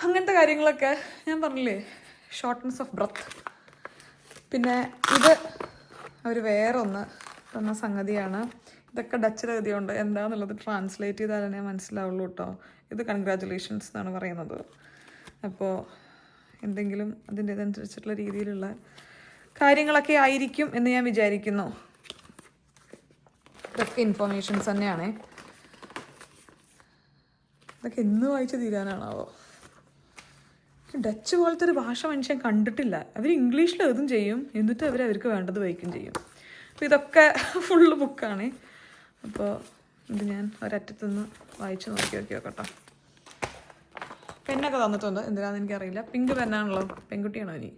അങ്ങനത്തെ കാര്യങ്ങളൊക്കെ ഞാൻ പറഞ്ഞില്ലേ, ഷോർട്ട്നെസ് ഓഫ് ബ്രത്ത്. പിന്നെ ഇത് അവർ വേറെ ഒന്ന് തന്ന സംഗതിയാണ്. ഇതൊക്കെ ഡച്ചിൽ എഴുതിയുണ്ട്, എന്താണെന്നുള്ളത് ട്രാൻസ്ലേറ്റ് ചെയ്താലേ മനസ്സിലാവുള്ളൂ കേട്ടോ. ഇത് കൺഗ്രാജുലേഷൻസ് എന്നാണ് പറയുന്നത്. അപ്പോൾ എന്തെങ്കിലും അതിൻ്റേതനുസരിച്ചിട്ടുള്ള രീതിയിലുള്ള കാര്യങ്ങളൊക്കെ ആയിരിക്കും എന്ന് ഞാൻ വിചാരിക്കുന്നു. ഇതൊക്കെ ഇൻഫർമേഷൻസ് തന്നെയാണേ. ഇതൊക്കെ എന്ന് വായിച്ച് തീരാനാണാവോ? ഡച്ച് പോലത്തെ ഒരു ഭാഷ മനുഷ്യൻ കണ്ടിട്ടില്ല. അവർ ഇംഗ്ലീഷിൽ എഴുതും ചെയ്യും, എന്നിട്ട് അവർക്ക് വേണ്ടത് വായിക്കും ചെയ്യും. അപ്പോൾ ഇതൊക്കെ ഫുള്ള് ബുക്കാണ്. അപ്പോൾ ഇത് ഞാൻ ഒരറ്റത്തുനിന്ന് വായിച്ച് നോക്കി നോക്കട്ടോ. പെന്നൊക്കെ തന്നിട്ടുണ്ട്, എന്തിനാണെന്ന് എനിക്കറിയില്ല. പിങ്ക് പെന്നാണല്ലോ, പെൺകുട്ടിയാണോ ഇനി?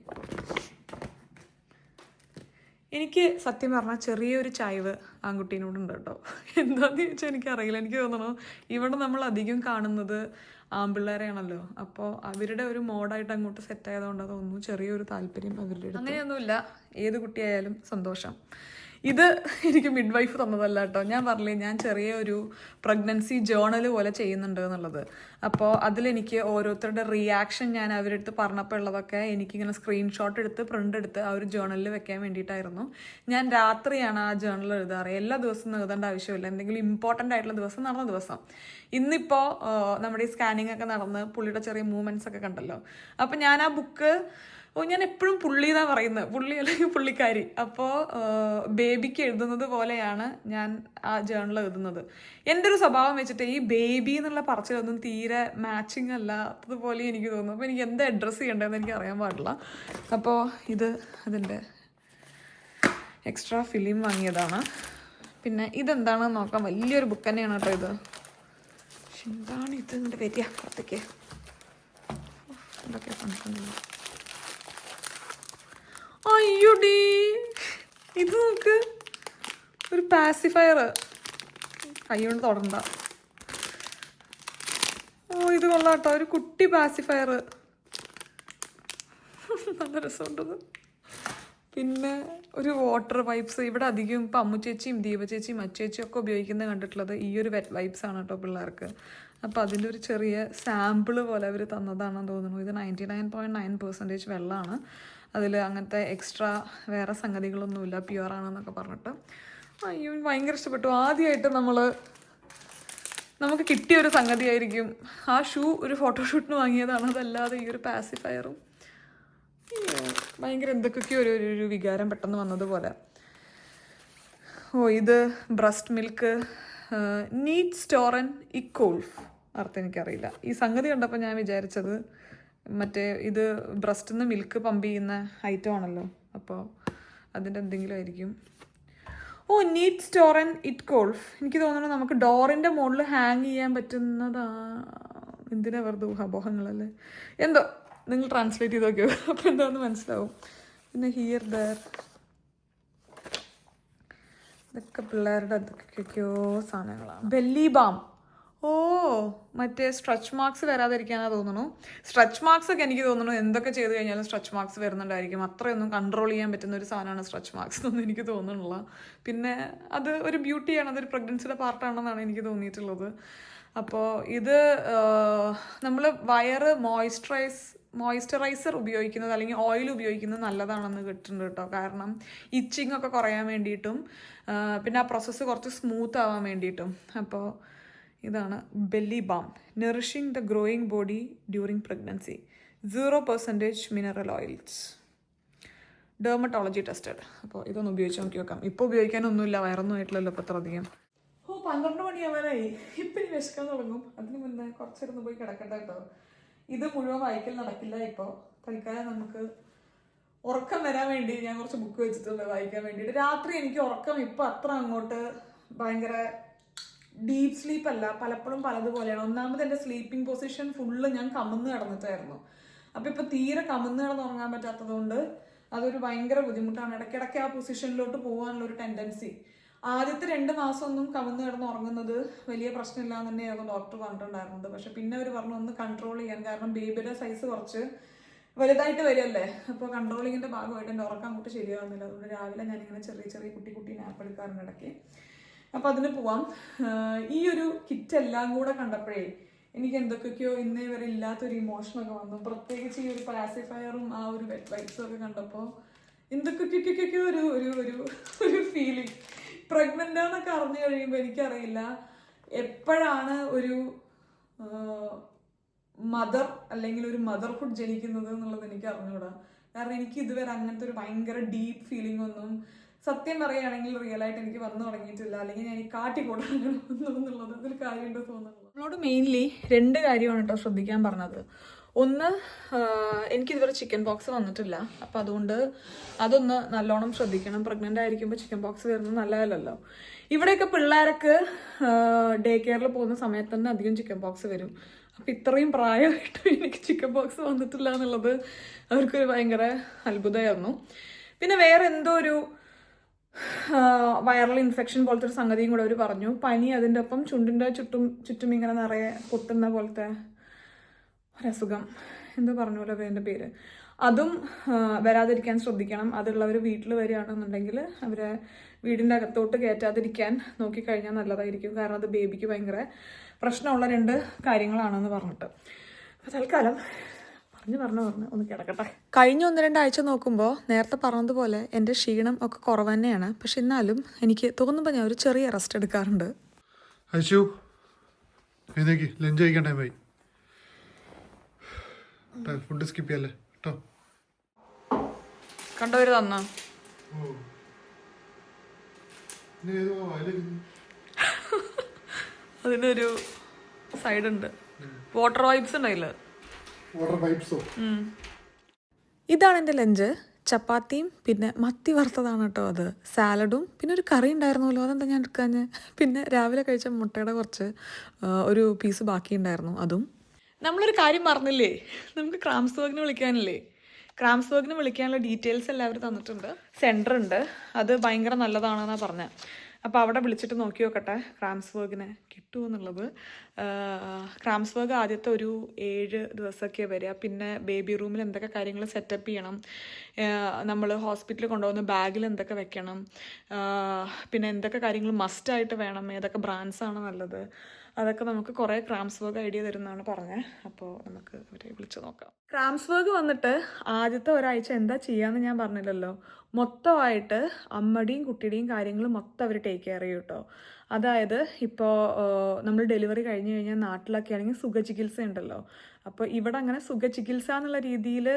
എനിക്ക് സത്യം പറഞ്ഞാൽ ചെറിയൊരു ചായ്വ് ആൺകുട്ടീനോടുണ്ട് കേട്ടോ. എന്താണെന്ന് ചോദിച്ചാൽ എനിക്കറിയില്ല. എനിക്ക് തോന്നണു ഇവിടെ നമ്മൾ അധികം കാണുന്നത് ആൺപിള്ളേരെയാണല്ലോ. അപ്പോൾ അവരുടെ ഒരു മോഡായിട്ട് അങ്ങോട്ട് സെറ്റ് ആയതുകൊണ്ട് തോന്നുന്നു ചെറിയൊരു താല്പര്യം അവരുടെ അടുത്ത്. അങ്ങനെയൊന്നുമില്ല, ഏത് കുട്ടിയായാലും സന്തോഷം. ഇത് എനിക്ക് മിഡ് വൈഫ് തന്നതല്ല കേട്ടോ. ഞാൻ പറഞ്ഞില്ലേ, ഞാൻ ചെറിയ ഒരു പ്രഗ്നൻസി ജേണൽ പോലെ ചെയ്യുന്നുണ്ട് എന്നുള്ളത്. അപ്പോൾ അതിലെനിക്ക് ഓരോരുത്തരുടെ റിയാക്ഷൻ ഞാൻ അവരുടെ അടുത്ത് പറഞ്ഞപ്പോൾ ഉള്ളതൊക്കെ എനിക്കിങ്ങനെ സ്ക്രീൻഷോട്ട് എടുത്ത് പ്രിൻ്റ് എടുത്ത് ആ ഒരു ജേണലിൽ വെക്കാൻ വേണ്ടിയിട്ടായിരുന്നു. ഞാൻ രാത്രിയാണ് ആ ജേണൽ എഴുതാറ്. എല്ലാ ദിവസവും എഴുതേണ്ട ആവശ്യമില്ല. എന്തെങ്കിലും ഇമ്പോർട്ടൻ്റ് ആയിട്ടുള്ള ദിവസം നടന്ന ദിവസം. ഇന്നിപ്പോൾ നമ്മുടെ ഈ സ്കാനിങ് ഒക്കെ നടന്ന് പുള്ളിയുടെ ചെറിയ മൂവ്മെൻറ്റ്സ് ഒക്കെ കണ്ടല്ലോ. അപ്പോൾ ഞാൻ ആ ബുക്ക് ഞാൻ എപ്പോഴും പുള്ളി എന്നാണ് പറയുന്നത്, പുള്ളി അല്ലെങ്കിൽ പുള്ളിക്കാരി. അപ്പോൾ ബേബിക്ക് എഴുതുന്നത് പോലെയാണ് ഞാൻ ആ ജേണൽ എഴുതുന്നത്. എൻ്റെ ഒരു സ്വഭാവം വെച്ചിട്ട് ഈ ബേബി എന്നുള്ള പറച്ചിലൊന്നും തീരെ മാച്ചിങ് അല്ലാത്തതുപോലെ എനിക്ക് തോന്നുന്നു. അപ്പോൾ എനിക്ക് എന്താ അഡ്രസ്സ് ചെയ്യേണ്ടതെന്ന് എനിക്ക് അറിയാൻ പാടില്ല. അപ്പോൾ ഇത് അതിൻ്റെ എക്സ്ട്രാ ഫിലിം വാങ്ങിയതാണ്. പിന്നെ ഇതെന്താണെന്ന് നോക്കാം. വലിയൊരു ബുക്ക് തന്നെയാണ് കേട്ടോ ഇത്. പക്ഷെ എന്താണ് ഇത് ഇങ്ങോട്ട് വരിക പുറത്തേക്ക്? എന്തൊക്കെ ഫംഗ്ഷൻ. അയ്യോടി, ഇത് നോക്ക്, ഒരു പാസിഫയർ. കൈകൊണ്ട് തൊടണ്ട. ഓ, ഇത് കൊള്ളാട്ടോ, ഒരു കുട്ടി പാസിഫയർ. നല്ല രസമുണ്ടത്. പിന്നെ ഒരു വാട്ടർ വൈപ്സ്. ഇവിടെ അധികം ഇപ്പം അമ്മു ചേച്ചിയും ദീപ ചേച്ചിയും അച്ചേച്ചിയും ഒക്കെ ഉപയോഗിക്കുന്നത് കണ്ടിട്ടുള്ളത് ഈ ഒരു വെറ്റ് വൈപ്സ് ആണ് കേട്ടോ പിള്ളേർക്ക്. അപ്പോൾ അതിൻ്റെ ഒരു ചെറിയ സാമ്പിള് പോലെ അവർ തന്നതാണെന്ന് തോന്നുന്നു. ഇത് 99.9% വെള്ളമാണ്. അതിൽ അങ്ങനത്തെ എക്സ്ട്രാ വേറെ സംഗതികളൊന്നുമില്ല, പ്യുവർ ആണെന്നൊക്കെ പറഞ്ഞിട്ട്. അയ്യോ, ഭയങ്കര ഇഷ്ടപ്പെട്ടു. ആദ്യമായിട്ട് നമുക്ക് കിട്ടിയൊരു സംഗതിയായിരിക്കും. ആ ഷൂ ഒരു ഫോട്ടോഷൂട്ടിന് വാങ്ങിയതാണ്, അതല്ലാതെ ഈ ഒരു പാസിഫയറും. ഭയങ്കര എന്തൊക്കെയോ ഒരു വികാരം പെട്ടെന്ന് വന്നതുപോലെ. ഓ, ഇത് ബ്രസ്റ്റ് മിൽക്ക് നീറ്റ് സ്റ്റോറൻ ഇക്കോൾഫ്. അർത്ഥം എനിക്കറിയില്ല. ഈ സംഗതി കണ്ടപ്പോൾ ഞാൻ വിചാരിച്ചത് മറ്റേ ഇത് ബ്രസ്റ്റിൽ നിന്ന് മിൽക്ക് പമ്പ് ചെയ്യുന്ന ഐറ്റം ആണല്ലോ, അപ്പോൾ അതിൻ്റെ എന്തെങ്കിലും ആയിരിക്കും. ഓ, നീറ്റ് സ്റ്റോറൻ ഇക്കോൾഫ്. എനിക്ക് തോന്നുന്നു നമുക്ക് ഡോറിൻ്റെ മുകളിൽ ഹാങ് ചെയ്യാൻ പറ്റുന്നതാ. എന്തിനാ വെറുതെ ഊഹാപോഹങ്ങളല്ലേ. എന്തോ നിങ്ങൾ ട്രാൻസ്ലേറ്റ് ചെയ്ത് നോക്കിയോ, അപ്പോൾ എന്താണെന്ന് മനസ്സിലാവും. പിന്നെ ഹിയർ ദർ, ഇതൊക്കെ പിള്ളേരുടെ എന്തൊക്കെയൊക്കെയോ സാധനങ്ങളാണ്. Belly balm. ഓ, മറ്റേ സ്ട്രെച്ച് മാർക്സ് വരാതിരിക്കാനാണ് തോന്നുന്നു. സ്ട്രെച്ച് മാർക്സ് ഒക്കെ എനിക്ക് തോന്നുന്നു എന്തൊക്കെ ചെയ്ത് കഴിഞ്ഞാലും സ്ട്രെച്ച് മാർക്സ് വരുന്നുണ്ടായിരിക്കും. അത്രയൊന്നും കൺട്രോൾ ചെയ്യാൻ പറ്റുന്ന ഒരു സാധനമാണ് സ്ട്രെച്ച് മാർക്സ് എന്നൊന്നും എനിക്ക് തോന്നുന്നില്ല. പിന്നെ അത് ഒരു ബ്യൂട്ടിയാണ്, അതൊരു പ്രഗ്നൻസിയുടെ പാർട്ടാണെന്നാണ് എനിക്ക് തോന്നിയിട്ടുള്ളത്. അപ്പോൾ ഇത് നമ്മൾ വയറ് മോയ്സ്ചറൈസർ ഉപയോഗിക്കുന്നത് അല്ലെങ്കിൽ ഓയിൽ ഉപയോഗിക്കുന്നത് നല്ലതാണെന്ന് കിട്ടുന്നുണ്ട് കേട്ടോ. കാരണം ഇച്ചിങ് ഒക്കെ കുറയാൻ വേണ്ടിയിട്ടും പിന്നെ ആ പ്രോസസ്സ് കുറച്ച് സ്മൂത്ത് ആവാൻ വേണ്ടിയിട്ടും. അപ്പോൾ ഇതാണ് belly balm, nourishing the growing body during pregnancy, 0% mineral oils, dermatology tested. അപ്പോൾ ഇതൊന്ന് ഉപയോഗിച്ച് നോക്കി നോക്കാം. ഇപ്പോൾ ഉപയോഗിക്കാനൊന്നുമില്ല, വയറൊന്നും ആയിട്ടില്ലല്ലോ ഇപ്പോൾ അത്ര അധികം. 12 മണിയാവാനായി. ഇപ്പം ഇനി വിശക്കാൻ തുടങ്ങും. അതിന് മുന്നേ കുറച്ചിരുന്ന് പോയി കിടക്കട്ടെ കേട്ടോ. ഇത് മുഴുവൻ വായിക്കൽ നടക്കില്ല ഇപ്പോൾ. തൽക്കാലം നമുക്ക് ഉറക്കം വരാൻ വേണ്ടി ഞാൻ കുറച്ച് ബുക്ക് വെച്ചിട്ടുണ്ട് വായിക്കാൻ വേണ്ടിയിട്ട്. രാത്രി എനിക്ക് ഉറക്കം ഇപ്പം അത്ര അങ്ങോട്ട് ഭയങ്കര ഡീപ്പ് സ്ലീപ്പ് അല്ല, പലപ്പോഴും പലതുപോലെയാണ്. ഒന്നാമത് എൻ്റെ സ്ലീപ്പിംഗ് പൊസിഷൻ ഫുള്ള് ഞാൻ കമന്ന് കിടന്നിട്ടായിരുന്നു. അപ്പം ഇപ്പം തീരെ കമന്ന് കിടന്ന് ഉറങ്ങാൻ പറ്റാത്തത് കൊണ്ട് അതൊരു ഭയങ്കര ബുദ്ധിമുട്ടാണ്. ഇടയ്ക്കിടയ്ക്ക് ആ പൊസിഷനിലോട്ട് പോകാനുള്ള ഒരു ടെൻഡൻസി. ആദ്യത്തെ 2 മാസമൊന്നും കമന്ന് കിടന്ന് ഉറങ്ങുന്നത് വലിയ പ്രശ്നമില്ല എന്ന് തന്നെയായിരുന്നു ഡോക്ടർ പറഞ്ഞിട്ടുണ്ടായിരുന്നത്. പക്ഷെ പിന്നെ അവർ പറഞ്ഞു ഒന്ന് കൺട്രോൾ ചെയ്യാൻ. കാരണം ബേബിയുടെ സൈസ് കുറച്ച് വലുതായിട്ട് വരുമല്ലേ, അപ്പോൾ കൺട്രോളിങ്ങിൻ്റെ ഭാഗമായിട്ട് എൻ്റെ ഉറക്കം അങ്ങോട്ട് ശരിയാവുന്നില്ല. അതുകൊണ്ട് രാവിലെ ഞാനിങ്ങനെ ചെറിയ കുട്ടി നാപ്പ് എടുക്കാറുണ്ട് ഇടയ്ക്ക്. അപ്പോൾ അതിന് പോവാം. ഈ ഒരു കിറ്റ് എല്ലാം കൂടെ കണ്ടപ്പോഴേ എനിക്ക് എന്തൊക്കെയോ ഇന്നേ വരെ ഇല്ലാത്തൊരു ഇമോഷനൊക്കെ വന്നു. പ്രത്യേകിച്ച് ഈ ഒരു പാസിഫയറും ആ ഒരു വെറ്റ് വൈപ്സും ഒക്കെ കണ്ടപ്പോൾ എന്തൊക്കെയൊക്കെയോ ഒരു ഫീലിംഗ്. പ്രഗ്നൻ്റ് ആണെന്നൊക്കെ അറിഞ്ഞു കഴിയുമ്പോൾ എനിക്കറിയില്ല എപ്പോഴാണ് ഒരു മദർ അല്ലെങ്കിൽ ഒരു മദർഹുഡ് ജനിക്കുന്നത് എന്നുള്ളത് എനിക്ക് അറിഞ്ഞൂടാ. കാരണം എനിക്ക് ഇതുവരെ അങ്ങനത്തെ ഒരു ഭയങ്കര ഡീപ്പ് ഫീലിംഗ് ഒന്നും സത്യം പറയുകയാണെങ്കിൽ റിയലായിട്ട് എനിക്ക് വന്നു തുടങ്ങിയിട്ടില്ല. അല്ലെങ്കിൽ ഞാൻ ഈ കാട്ടിക്കൂടാൻ വന്നു എന്നുള്ളത് അതൊരു കാര്യമുണ്ട് തോന്നുന്നു. നമ്മളോട് മെയിൻലി 2 കാര്യമാണ് കേട്ടോ ശ്രദ്ധിക്കാൻ പറഞ്ഞത്. ഒന്ന്, എനിക്കിതുവരെ ചിക്കൻ പോക്സ് വന്നിട്ടില്ല. അപ്പം അതുകൊണ്ട് അതൊന്ന് നല്ലോണം ശ്രദ്ധിക്കണം. പ്രഗ്നൻ്റ് ആയിരിക്കുമ്പോൾ ചിക്കൻ പോക്സ് വരുന്നത് നല്ലതല്ലല്ലോ. ഇവിടെയൊക്കെ പിള്ളേർക്ക് ഡേ കെയറിൽ പോകുന്ന സമയത്ത് തന്നെ അധികം ചിക്കൻ പോക്സ് വരും. അപ്പം ഇത്രയും പ്രായമായിട്ട് എനിക്ക് ചിക്കൻ പോക്സ് വന്നിട്ടില്ല എന്നുള്ളത് അവർക്കൊരു ഭയങ്കര അത്ഭുതമായിരുന്നു. പിന്നെ വേറെ എന്തോ ഒരു വൈറൽ ഇൻഫെക്ഷൻ പോലത്തെ ഒരു സംഗതിയും കൂടെ അവർ പറഞ്ഞു. പനി, അതിൻ്റെ ഒപ്പം ചുണ്ടിൻ്റെ ചുറ്റും ഇങ്ങനെ നിറയെ പൊട്ടുന്ന പോലത്തെ ഒരസുഖം, എന്തോ പറഞ്ഞല്ലോ അതിൻ്റെ പേര്. അതും വരാതിരിക്കാൻ ശ്രദ്ധിക്കണം. അതുള്ളവർ വീട്ടിൽ വരികയാണെന്നുണ്ടെങ്കിൽ അവരെ വീടിൻ്റെ അകത്തോട്ട് കയറ്റാതിരിക്കാൻ നോക്കിക്കഴിഞ്ഞാൽ നല്ലതായിരിക്കും. കാരണം അത് ബേബിക്ക് ഭയങ്കര പ്രശ്നമുള്ള 2 കാര്യങ്ങളാണെന്ന് പറഞ്ഞിട്ട്. അപ്പോൾ തൽക്കാലം പറഞ്ഞു ഒന്ന് കിടക്കട്ടെ. കഴിഞ്ഞ 1-2 ആഴ്ച നോക്കുമ്പോൾ നേരത്തെ പറഞ്ഞതുപോലെ എൻ്റെ ക്ഷീണം ഒക്കെ കുറവ് തന്നെയാണ്. പക്ഷെ എന്നാലും എനിക്ക് തോന്നുമ്പോൾ ഞാൻ ഒരു ചെറിയ റെസ്റ്റ് എടുക്കാറുണ്ട്. അശു എഴുന്നേക്ക്, ലഞ്ച് കഴിക്കാൻ ടൈമായി. ഫുഡ് സ്കിപ്പ് ചെയ്യല്ലേ കേട്ടോ. കണ്ടവര് തന്ന അതിനൊരു സൈഡ് ഉണ്ട്, വാട്ടർ വൈബ്സ് ഉണ്ടായില്ല. ഇതാണ് എൻ്റെ ലഞ്ച്. ചപ്പാത്തിയും പിന്നെ മത്തി വറുത്തതാണ് കേട്ടോ അത്, സാലഡും പിന്നെ ഒരു കറി ഉണ്ടായിരുന്നല്ലോ, അതെന്താ ഞാൻ എടുക്കാഞ്ഞ്. പിന്നെ രാവിലെ കഴിച്ച മുട്ടയുടെ കുറച്ച് ഒരു പീസ് ബാക്കി ഉണ്ടായിരുന്നു അതും. നമ്മളൊരു കാര്യം മറന്നില്ലേ, നമുക്ക് ക്രാംസ്ബർഗിന് വിളിക്കാനില്ലേ. ക്രാംസ്ബർഗിന് വിളിക്കാനുള്ള ഡീറ്റെയിൽസ് എല്ലാവരും തന്നിട്ടുണ്ട്. സെൻറ്റർ ഉണ്ട്, അത് ഭയങ്കര നല്ലതാണെന്നാണ് പറഞ്ഞത്. അപ്പോൾ അവിടെ വിളിച്ചിട്ട് നോക്കി നോക്കട്ടെ ക്രാംസ്ബർഗിന് കിട്ടുമോ എന്നുള്ളത്. ക്രാംസ്ബർഗ് ആദ്യത്തെ ഒരു 7 ദിവസമൊക്കെ വരിക. പിന്നെ ബേബി റൂമിൽ എന്തൊക്കെ കാര്യങ്ങൾ സെറ്റപ്പ് ചെയ്യണം, നമ്മൾ ഹോസ്പിറ്റലിൽ കൊണ്ടുപോകുന്ന ബാഗിൽ എന്തൊക്കെ വെക്കണം, പിന്നെ എന്തൊക്കെ കാര്യങ്ങൾ മസ്റ്റായിട്ട് വേണം, ഏതൊക്കെ ബ്രാൻഡ്സാണ് നല്ലത്, അതൊക്കെ നമുക്ക് കുറേ ക്രാംസ്ബർഗ് ഐഡിയ തരുന്നതാണ് പറഞ്ഞത്. അപ്പോൾ നമുക്ക് അവരെ വിളിച്ച് നോക്കാം. ക്രാംസ്ബർഗ് വന്നിട്ട് ആദ്യത്തെ ഒരാഴ്ച എന്താ ചെയ്യാമെന്ന് ഞാൻ പറഞ്ഞില്ലല്ലോ. മൊത്തമായിട്ട് അമ്മയുടെയും കുട്ടിയുടെയും കാര്യങ്ങൾ മൊത്തം അവർ ടേക്ക് കെയർ ചെയ്യും കേട്ടോ. അതായത് ഇപ്പോൾ നമ്മൾ ഡെലിവറി കഴിഞ്ഞ് കഴിഞ്ഞാൽ നാട്ടിലൊക്കെ ആണെങ്കിൽ സുഖചികിത്സ ഉണ്ടല്ലോ. അപ്പോൾ ഇവിടെ അങ്ങനെ സുഖചികിത്സ എന്നുള്ള രീതിയിൽ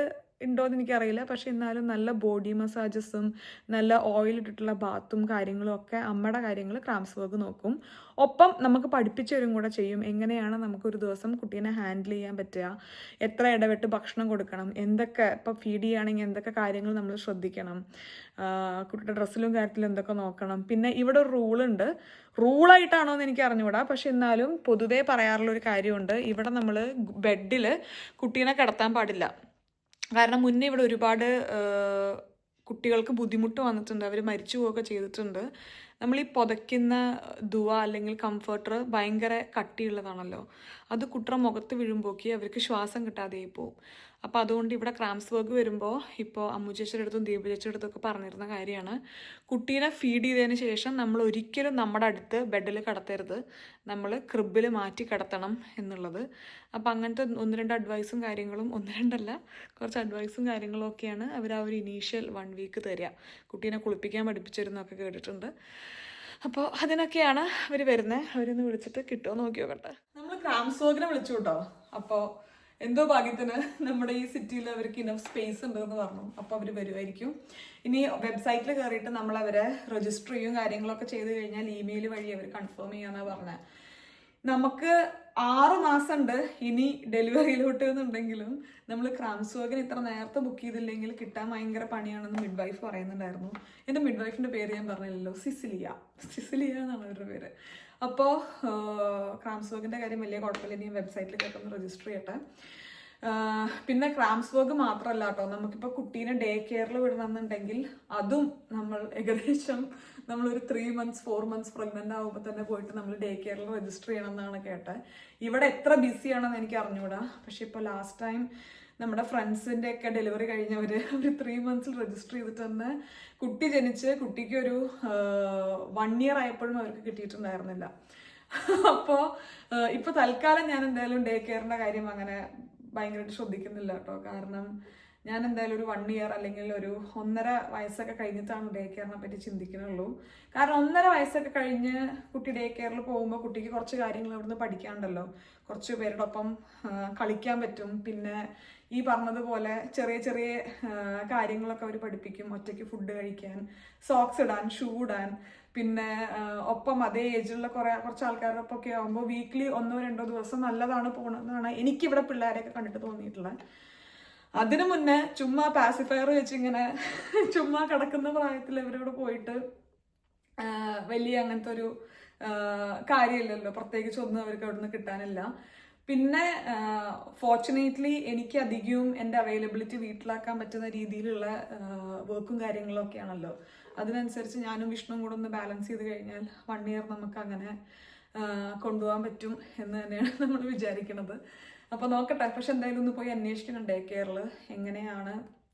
ഉണ്ടോയെന്ന് എനിക്കറിയില്ല. പക്ഷെ എന്നാലും നല്ല ബോഡി മസാജസും നല്ല ഓയിൽ ഇട്ടിട്ടുള്ള ബാത്തും കാര്യങ്ങളും ഒക്കെ അമ്മയുടെ കാര്യങ്ങൾ ക്രാംസ്ബർഗ് നോക്കും. ഒപ്പം നമുക്ക് പഠിപ്പിച്ചു തരും കൂടെ ചെയ്യും, എങ്ങനെയാണ് നമുക്കൊരു ദിവസം കുട്ടീനെ ഹാൻഡിൽ ചെയ്യാൻ പറ്റുക, എത്ര ഇടവിട്ട് ഭക്ഷണം കൊടുക്കണം, എന്തൊക്കെ ഇപ്പോൾ ഫീഡ് ചെയ്യുകയാണെങ്കിൽ എന്തൊക്കെ കാര്യങ്ങൾ നമ്മൾ ശ്രദ്ധിക്കണം, കുട്ടിയുടെ ഡ്രസ്സിലും കാര്യത്തിലും എന്തൊക്കെ നോക്കണം. പിന്നെ ഇവിടെ ഒരു റൂളുണ്ട്, റൂളായിട്ടാണോ എന്ന് എനിക്ക് അറിഞ്ഞുകൂടാ, പക്ഷെ എന്നാലും പൊതുവേ പറയാറുള്ളൊരു കാര്യമുണ്ട്, ഇവിടെ നമ്മൾ ബെഡിൽ കുട്ടീനെ കിടത്താൻ പാടില്ല. കാരണം മുന്നേ ഇവിടെ ഒരുപാട് കുട്ടികൾക്ക് ബുദ്ധിമുട്ട് വന്നിട്ടുണ്ട്, അവർ മരിച്ചു പോവുകയൊക്കെ ചെയ്തിട്ടുണ്ട്. നമ്മൾ ഈ പുതയ്ക്കുന്ന ദുവ അല്ലെങ്കിൽ കംഫർട്ടർ ഭയങ്കര കട്ടിയുള്ളതാണല്ലോ, അത് കുട്ടിയുടെ മുഖത്ത് വീഴുമ്പോഴേക്ക് അവർക്ക് ശ്വാസം കിട്ടാതെ പോവും. അപ്പോൾ അതുകൊണ്ട് ഇവിടെ ക്രാംസ്ബർഗ് വരുമ്പോൾ ഇപ്പോൾ അമ്മു ചേച്ചിയുടെ അടുത്തും ദീപ ചേച്ചിയുടെ അടുത്തൊക്കെ പറഞ്ഞിരുന്ന കാര്യമാണ്, കുട്ടീനെ ഫീഡ് ചെയ്തതിന് ശേഷം നമ്മൾ ഒരിക്കലും നമ്മുടെ അടുത്ത് ബെഡിൽ കിടത്തരുത്, നമ്മൾ ക്രിബിൽ മാറ്റി കിടത്തണം എന്നുള്ളത്. അപ്പോൾ അങ്ങനത്തെ 1-2 അഡ്വൈസും കാര്യങ്ങളും, 1-2 കുറച്ച് അഡ്വൈസും കാര്യങ്ങളും ഒക്കെയാണ് അവർ ആ ഒരു ഇനീഷ്യൽ 1 വീക്ക് തരിക. കുട്ടീനെ കുളിപ്പിക്കാൻ പഠിപ്പിച്ചിരുന്നൊക്കെ കേട്ടിട്ടുണ്ട്. അപ്പോൾ അതിനൊക്കെയാണ് അവർ വരുന്നത്. അവരൊന്ന് വിളിച്ചിട്ട് കിട്ടുമോ നോക്കി നോക്കട്ടെ. നമ്മൾ ക്രാംസ്ബർഗിനെ വിളിച്ചു കേട്ടോ. അപ്പോൾ എന്തോ ഭാഗ്യത്തിന് നമ്മുടെ ഈ സിറ്റിയിൽ അവർക്ക് ഇനഫ് സ്പേസ് ഉണ്ടെന്ന് പറഞ്ഞു. അപ്പോൾ അവർ വരുമായിരിക്കും. ഇനി വെബ്സൈറ്റിൽ കയറിയിട്ട് നമ്മളവരെ രജിസ്റ്റർ ചെയ്യും കാര്യങ്ങളൊക്കെ ചെയ്ത് കഴിഞ്ഞാൽ ഇമെയിൽ വഴി അവർ കൺഫേം ചെയ്യാന്നാണ് പറഞ്ഞത്. നമുക്ക് 6 മാസം ഉണ്ട് ഇനി ഡെലിവറിയിലോട്ട് എന്നുണ്ടെങ്കിലും നമ്മൾ ക്രാംസ്ബർഗിന് ഇത്ര നേരത്തെ ബുക്ക് ചെയ്തില്ലെങ്കിൽ കിട്ടാൻ ഭയങ്കര പണിയാണെന്ന് മിഡ് വൈഫ് പറയുന്നുണ്ടായിരുന്നു. എൻ്റെ മിഡ് വൈഫിൻ്റെ പേര് ഞാൻ പറഞ്ഞില്ലല്ലോ, സിസിലിയ എന്നാണ് അവരുടെ പേര്. അപ്പോൾ ക്രാംസ്ബർഗിൻ്റെ കാര്യം വലിയ കുഴപ്പമില്ല, ഇനി വെബ്സൈറ്റിൽ കേട്ടൊന്ന് രജിസ്റ്റർ ചെയ്യട്ടെ. പിന്നെ ക്രാംസ്ബർഗ് മാത്രമല്ല കേട്ടോ, നമുക്കിപ്പോൾ കുട്ടീനെ ഡേ കെയറിൽ വിടണമെന്നുണ്ടെങ്കിൽ അതും നമ്മൾ ഏകദേശം നമ്മളൊരു 3 months 4 months പ്രഗ്നൻ്റ് ആകുമ്പോൾ തന്നെ പോയിട്ട് നമ്മൾ ഡേ കെയറിൽ രജിസ്റ്റർ ചെയ്യണം എന്നാണ് കേട്ടത്. ഇവിടെ എത്ര ബിസിയാണെന്ന് എനിക്ക് അറിഞ്ഞുകൂടാ. പക്ഷെ ഇപ്പോൾ ലാസ്റ്റ് ടൈം നമ്മുടെ ഫ്രണ്ട്സിൻ്റെ ഒക്കെ ഡെലിവറി കഴിഞ്ഞവർ 3 months രജിസ്റ്റർ ചെയ്തിട്ട് തന്നെ കുട്ടി ജനിച്ച് കുട്ടിക്ക് ഒരു 1 year ആയപ്പോഴും അവർക്ക് കിട്ടിയിട്ടുണ്ടായിരുന്നില്ല. അപ്പോൾ ഇപ്പോൾ തൽക്കാലം ഞാൻ എന്തായാലും ഡേ കെയറിൻ്റെ കാര്യം അങ്ങനെ ഭയങ്കരമായിട്ട് ശ്രദ്ധിക്കുന്നില്ല കേട്ടോ. കാരണം ഞാൻ എന്തായാലും ഒരു 1 year അല്ലെങ്കിൽ ഒരു 1.5 വയസ്സൊക്കെ കഴിഞ്ഞിട്ടാണ് ഡേ കെയറിനെ പറ്റി ചിന്തിക്കുന്നുള്ളൂ. കാരണം 1.5 വയസ്സൊക്കെ കഴിഞ്ഞ് കുട്ടി ഡേ കെയറിൽ പോകുമ്പോൾ കുട്ടിക്ക് കുറച്ച് കാര്യങ്ങൾ അവിടുന്ന് പഠിക്കാനുണ്ടല്ലോ, കുറച്ച് പേരുടെ ഒപ്പം കളിക്കാൻ പറ്റും. പിന്നെ ഈ പറഞ്ഞതുപോലെ ചെറിയ ചെറിയ കാര്യങ്ങളൊക്കെ അവർ പഠിപ്പിക്കും, ഒറ്റയ്ക്ക് ഫുഡ് കഴിക്കാൻ, സോക്സ് ഇടാൻ, ഷൂ ഇടാൻ. പിന്നെ ഒപ്പം അതേ ഏജിലുള്ള കുറച്ച് ആൾക്കാരുടെ ഒപ്പം ഒക്കെ ആകുമ്പോൾ വീക്ക്ലി 1-2 ദിവസം നല്ലതാണ് പോകണമെന്നാണ് എനിക്കിവിടെ പിള്ളേരെയൊക്കെ കണ്ടിട്ട് തോന്നിയിട്ടുള്ളത്. അതിനു മുന്നേ ചുമ്മാ പാസിഫയർ വെച്ച് ഇങ്ങനെ ചുമ്മാ കിടക്കുന്ന പ്രായത്തിൽ ഇവരോട് പോയിട്ട് വലിയ അങ്ങനത്തെ ഒരു കാര്യമില്ലല്ലോ, പ്രത്യേകിച്ച് ഒന്നും അവർക്ക് അവിടെ നിന്ന് കിട്ടാനില്ല. പിന്നെ ഫോർച്ചുനേറ്റ്ലി എനിക്ക് അധികവും എൻ്റെ അവൈലബിലിറ്റി വീട്ടിലാക്കാൻ പറ്റുന്ന രീതിയിലുള്ള വർക്കും കാര്യങ്ങളും ഒക്കെ ആണല്ലോ. അതിനനുസരിച്ച് ഞാനും വിഷ്ണുവും കൂടെ ഒന്ന് ബാലൻസ് ചെയ്ത് കഴിഞ്ഞാൽ 1 year നമുക്ക് അങ്ങനെ കൊണ്ടുപോകാൻ പറ്റും എന്ന് തന്നെയാണ് നമ്മൾ വിചാരിക്കുന്നത്. അപ്പോൾ നോക്കട്ടെ. പക്ഷെ എന്തായാലും ഒന്ന് പോയി അന്വേഷിക്കണം ഡേ കെയറിൽ എങ്ങനെയാണ്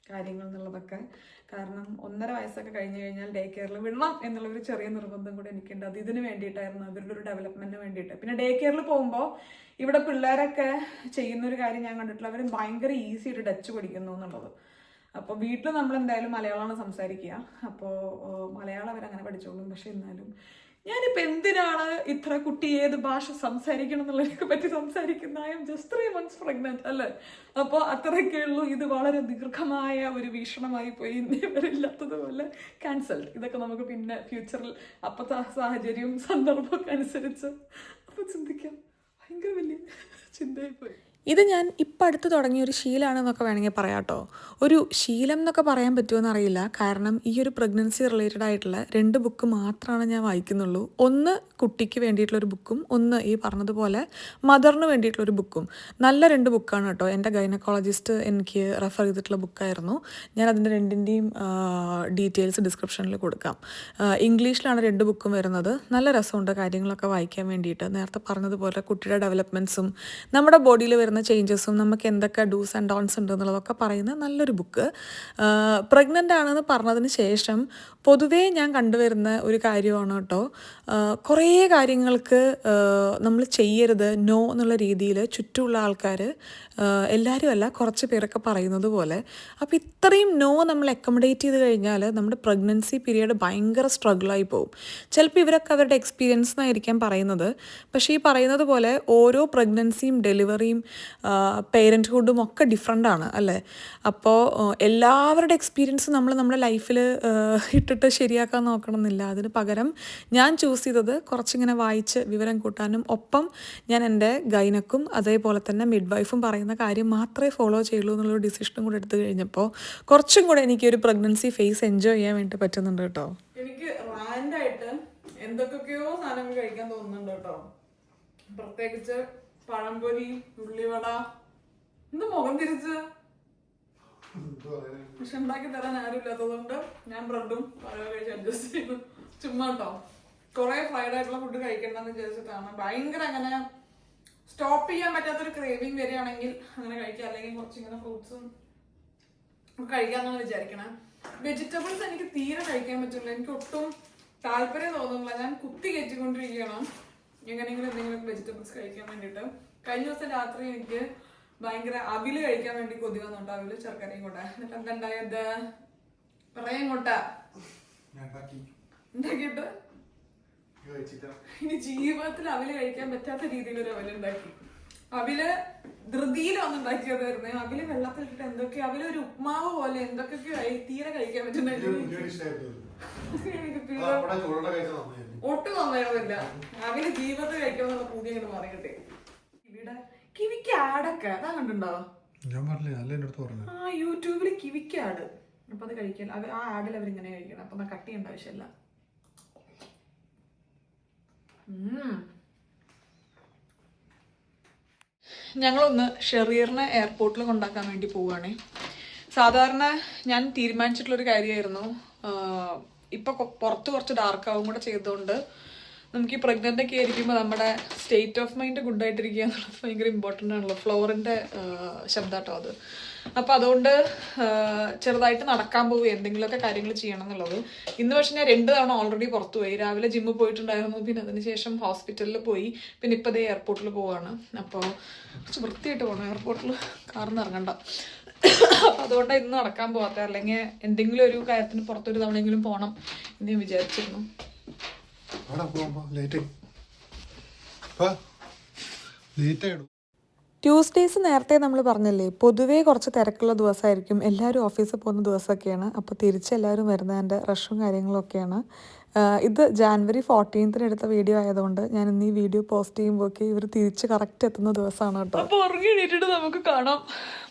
കാര്യങ്ങൾ എന്നുള്ളതൊക്കെ. കാരണം 1.5 വയസ്സൊക്കെ കഴിഞ്ഞ് കഴിഞ്ഞാൽ ഡേ കെയറിൽ വിടണം എന്നുള്ളൊരു ചെറിയ നിർബന്ധം കൂടെ എനിക്കുണ്ട്. അത് ഇതിന് വേണ്ടിയിട്ടായിരുന്നു, അവരുടെ ഒരു ഡെവലപ്മെന്റിന് വേണ്ടിയിട്ട്. പിന്നെ ഡേ കെയറിൽ പോകുമ്പോൾ ഇവിടെ പിള്ളേരൊക്കെ ചെയ്യുന്നൊരു കാര്യം ഞാൻ കണ്ടിട്ടുള്ള, അവർ ഭയങ്കര ഈസി ആയിട്ട് ഡച്ച് പഠിക്കുന്നു എന്നുള്ളത്. അപ്പോൾ വീട്ടിൽ നമ്മൾ എന്തായാലും മലയാളമാണ് സംസാരിക്കുക. അപ്പോൾ മലയാളം അവരങ്ങനെ പഠിച്ചോളും. പക്ഷെ എന്നാലും ഞാനിപ്പോൾ എന്തിനാണ് ഇത്ര കുട്ടി ഏത് ഭാഷ സംസാരിക്കണം എന്നുള്ളതിനെ പറ്റി സംസാരിക്കുന്ന? I am just 3 months pregnant അല്ലേ? അപ്പോൾ അത്രയൊക്കെ ഉള്ളൂ. ഇത് വളരെ ദീർഘമായ ഒരു വീക്ഷണമായി പോയി. ഇന്നേവരില്ലാത്തതുപോലെ ക്യാൻസൽഡ്. ഇതൊക്കെ നമുക്ക് പിന്നെ ഫ്യൂച്ചറിൽ അപ്പോഴത്തെ സാഹചര്യവും സന്ദർഭമൊക്കെ അനുസരിച്ച് അപ്പോൾ ചിന്തിക്കാം. ഭയങ്കര വലിയ ചിന്തയായിപ്പോയി. ഇത് ഞാൻ ഇപ്പം അടുത്ത് തുടങ്ങിയ ഒരു ശീലമാണെന്നൊക്കെ വേണമെങ്കിൽ പറയാം കേട്ടോ. ഒരു ശീലം എന്നൊക്കെ പറയാൻ പറ്റുമോ അറിയില്ല. കാരണം ഈ ഒരു പ്രഗ്നൻസി റിലേറ്റഡ് ആയിട്ടുള്ള 2 ബുക്ക് മാത്രമാണ് ഞാൻ വായിക്കുന്നുള്ളൂ. ഒന്ന് കുട്ടിക്ക് വേണ്ടിയിട്ടുള്ളൊരു ബുക്കും ഒന്ന് ഈ പറഞ്ഞതുപോലെ മദറിന് വേണ്ടിയിട്ടുള്ളൊരു ബുക്കും. നല്ല 2 ബുക്കാണ് കേട്ടോ. എൻ്റെ ഗൈനക്കോളജിസ്റ്റ് എനിക്ക് റെഫർ ചെയ്തിട്ടുള്ള ബുക്കായിരുന്നു. ഞാൻ അതിൻ്റെ 2ൻ്റെയും ഡീറ്റെയിൽസ് ഡിസ്ക്രിപ്ഷനിൽ കൊടുക്കാം. ഇംഗ്ലീഷിലാണ് 2 ബുക്കും വരുന്നത്. നല്ല രസമുണ്ട് കാര്യങ്ങളൊക്കെ വായിക്കാൻ വേണ്ടിയിട്ട്. നേരത്തെ പറഞ്ഞതുപോലെ കുട്ടിയുടെ ഡെവലപ്മെൻറ്റ്സും നമ്മുടെ ബോഡിയിൽ വരുന്ന ചേഞ്ചസും നമുക്ക് എന്തൊക്കെ ഡൂസ് ആൻഡ് ഡോൺസ് ഉണ്ട് എന്നുള്ളതൊക്കെ പറയുന്ന നല്ലൊരു ബുക്ക്. പ്രഗ്നൻ്റ് ആണെന്ന് പറഞ്ഞതിന് ശേഷം പൊതുവേ ഞാൻ കണ്ടുവരുന്ന ഒരു കാര്യമാണ് കേട്ടോ, കുറേ കാര്യങ്ങൾക്ക് നമ്മൾ ചെയ്യരുത് നോ എന്നുള്ള രീതിയിൽ ചുറ്റുമുള്ള ആൾക്കാർ, എല്ലാവരും അല്ല കുറച്ച് പേരൊക്കെ പറയുന്നത് പോലെ. അപ്പോൾ ഇത്രയും നോ നമ്മൾ അക്കോമഡേറ്റ് ചെയ്ത് കഴിഞ്ഞാൽ നമ്മുടെ പ്രഗ്നൻസി പീരീഡ് ഭയങ്കര സ്ട്രഗിളായി പോകും. ചിലപ്പോൾ ഇവരൊക്കെ അവരുടെ എക്സ്പീരിയൻസ് എന്നായിരിക്കാം പറയുന്നത്. പക്ഷേ ഈ പറയുന്നത് പോലെ ഓരോ പ്രഗ്നൻസിയും ഡെലിവറിയും പേരൻറ്റ്ഹുഡും ഒക്കെ ഡിഫറെൻ്റ് ആണ് അല്ലേ? അപ്പോൾ എല്ലാവരുടെ എക്സ്പീരിയൻസ് നമ്മൾ നമ്മുടെ ലൈഫിൽ ഇട്ടിട്ട് ശരിയാക്കാൻ നോക്കണമെന്നില്ല. അതിന് പകരം ഞാൻ ചൂസ് ചെയ്തത് കുറച്ചിങ്ങനെ വായിച്ച് വിവരം കൂട്ടാനും ഒപ്പം ഞാൻ എൻ്റെ ഗൈനക്കും അതേപോലെ തന്നെ മിഡ് വൈഫും പറയുന്ന കാര്യം മാത്രമേ ഫോളോ ചെയ്യുള്ളൂ എന്നുള്ളൊരു ഡിസിഷനും കൂടെ എടുത്തു കഴിഞ്ഞപ്പോൾ കുറച്ചും കൂടെ എനിക്കൊരു പ്രഗ്നൻസി ഫേസ് എൻജോയ് ചെയ്യാൻ വേണ്ടി പറ്റുന്നുണ്ട് കേട്ടോ. എനിക്ക് റാൻഡായിട്ട് എന്തൊക്കെയോ സാധനങ്ങൾ കഴിക്കാൻ തോന്നുന്നുണ്ട് കേട്ടോ. പ്രത്യേകിച്ച് പഴംപൊരി, ഉള്ളിവട. എന്ത് മുഖം തിരിച്ച്? പക്ഷെ ഉണ്ടാക്കി തരാൻ ആരും ഇല്ലാത്തതുകൊണ്ട് ഞാൻ ബ്രെഡും പഴവും കഴിച്ച് അഡ്ജസ്റ്റ് ചെയ്തു. ചുമ്മാ കേട്ടോ. കുറെ ഫ്രൈഡ് ആയിട്ടുള്ള ഫുഡ് കഴിക്കണ്ടെന്ന് വിചാരിച്ചിട്ടാണ്. ഭയങ്കര അങ്ങനെ സ്റ്റോപ്പ് ചെയ്യാൻ പറ്റാത്തൊരു ക്രേവിങ് വരികയാണെങ്കിൽ അങ്ങനെ കഴിക്കാം. അല്ലെങ്കിൽ കുറച്ചിങ്ങനെ ഫ്രൂട്ട്സും കഴിക്കാന്നാണ് വിചാരിക്കണേ. വെജിറ്റബിൾസ് എനിക്ക് തീരെ കഴിക്കാൻ പറ്റില്ല. എനിക്ക് ഒട്ടും താല്പര്യം തോന്നുന്നില്ല. ഞാൻ കുത്തി കയറ്റിക്കൊണ്ടിരിക്കണം എങ്ങനെയെങ്കിലും എന്തെങ്കിലും വെജിറ്റബിൾസ് കഴിക്കാൻ വേണ്ടിയിട്ട്. കഴിഞ്ഞ ദിവസം രാത്രി എനിക്ക് ഭയങ്കര അവില് കഴിക്കാൻ വേണ്ടി കൊതി വന്നുണ്ട്. അവില് ശർക്കരയും കൊണ്ട. എന്നിട്ട് എന്തുണ്ടായത്? പറയും കൊട്ട ഉണ്ടാക്കിയിട്ട് ഇനി ജീവിതത്തിൽ അവില് കഴിക്കാൻ പറ്റാത്ത രീതിയിലൊരു അവലുണ്ടാക്കി. അവില് ധൃതിയിലൊന്നും ഉണ്ടാക്കിയതായിരുന്നു. അവില് വെള്ളത്തിലിട്ടിട്ട് എന്തൊക്കെയോ അവിലൊരു ഉപ്മാവ് പോലെ എന്തൊക്കെയോ ആയി. തീരെ കഴിക്കാൻ പറ്റുന്നില്ല. ഒട്ടും നന്നായിരുന്നില്ല. അവന് ജീവിതത്തിൽ കഴിക്കണമെന്നുള്ള പൂതി അങ്ങോട്ട് മാറിയിട്ടെ. ഇവിടെ കിവിക്ക് ആഡൊക്കെ അതാ കണ്ടുണ്ടോ? യൂട്യൂബില് കിവിക്ക് ആഡ്. അപ്പൊ അത് കഴിക്കാൻ ആ ആഡിൽ അവരിങ്ങനെ കഴിക്കണം. അപ്പൊ കട്ട് ചെയ്യേണ്ട ആവശ്യമില്ല. ഞങ്ങളൊന്ന് ഷെറീറിനെ എയർപോർട്ടിൽ കൊണ്ടാക്കാൻ വേണ്ടി പോവുകയാണേ. സാധാരണ ഞാൻ തീരുമാനിച്ചിട്ടുള്ളൊരു കാര്യമായിരുന്നു. ഇപ്പൊ പുറത്ത് കുറച്ച് ഡാർക്കാവും കൂടെ ചെയ്തതുകൊണ്ട് നമുക്ക് ഈ പ്രഗ്നൻ്റ് ഒക്കെ ആയിരിക്കുമ്പോൾ നമ്മുടെ സ്റ്റേറ്റ് ഓഫ് മൈൻഡ് ഗുഡായിട്ടിരിക്കുക എന്നുള്ളത് ഭയങ്കര ഇമ്പോർട്ടൻ്റ് ആണല്ലോ. ഫ്ലോറിൻ്റെ ശബ്ദാട്ടോ അത്. അപ്പം അതുകൊണ്ട് ചെറുതായിട്ട് നടക്കാൻ പോവുക, എന്തെങ്കിലുമൊക്കെ കാര്യങ്ങൾ ചെയ്യണം എന്നുള്ളത്. ഇന്ന് പക്ഷെ ഞാൻ 2 തവണ ഓൾറെഡി പുറത്തു പോയി. രാവിലെ ജിമ്മിൽ പോയിട്ടുണ്ടായിരുന്നു, പിന്നെ അതിനുശേഷം ഹോസ്പിറ്റലിൽ പോയി, പിന്നെ ഇപ്പോൾ എയർപോർട്ടിൽ പോവാണ്. അപ്പോൾ കുറച്ച് വൃത്തിയായിട്ട് പോകണം. എയർപോർട്ടിൽ കാറിന്ന് ഇറങ്ങണ്ട. അപ്പം അതുകൊണ്ടാണ് ഇന്ന് നടക്കാൻ പോകാത്ത. അല്ലെങ്കിൽ എന്തെങ്കിലും ഒരു കാര്യത്തിന് പുറത്തൊരു തവണയെങ്കിലും പോകണം എന്ന് ഞാൻ വിചാരിച്ചിരുന്നു. ട്യൂസ്ഡേയ്സ് നേരത്തെ നമ്മൾ പറഞ്ഞില്ലേ, പൊതുവേ കുറച്ച് തിരക്കുള്ള ദിവസമായിരിക്കും. എല്ലാവരും ഓഫീസിൽ പോകുന്ന ദിവസമൊക്കെയാണ്. അപ്പോൾ തിരിച്ചെല്ലാവരും വരുന്നതിൻ്റെ റഷും കാര്യങ്ങളൊക്കെയാണ്. ഇത് January 14th എടുത്ത വീഡിയോ ആയതുകൊണ്ട് ഞാൻ ഇന്ന് ഈ വീഡിയോ പോസ്റ്റ് ചെയ്യുമ്പോഴേക്ക് ഇവർ തിരിച്ച് കറക്റ്റ് എത്തുന്ന ദിവസമാണ് കേട്ടോ. അപ്പോൾ ഉറങ്ങി എണീറ്റിട്ട് നമുക്ക് കാണാം.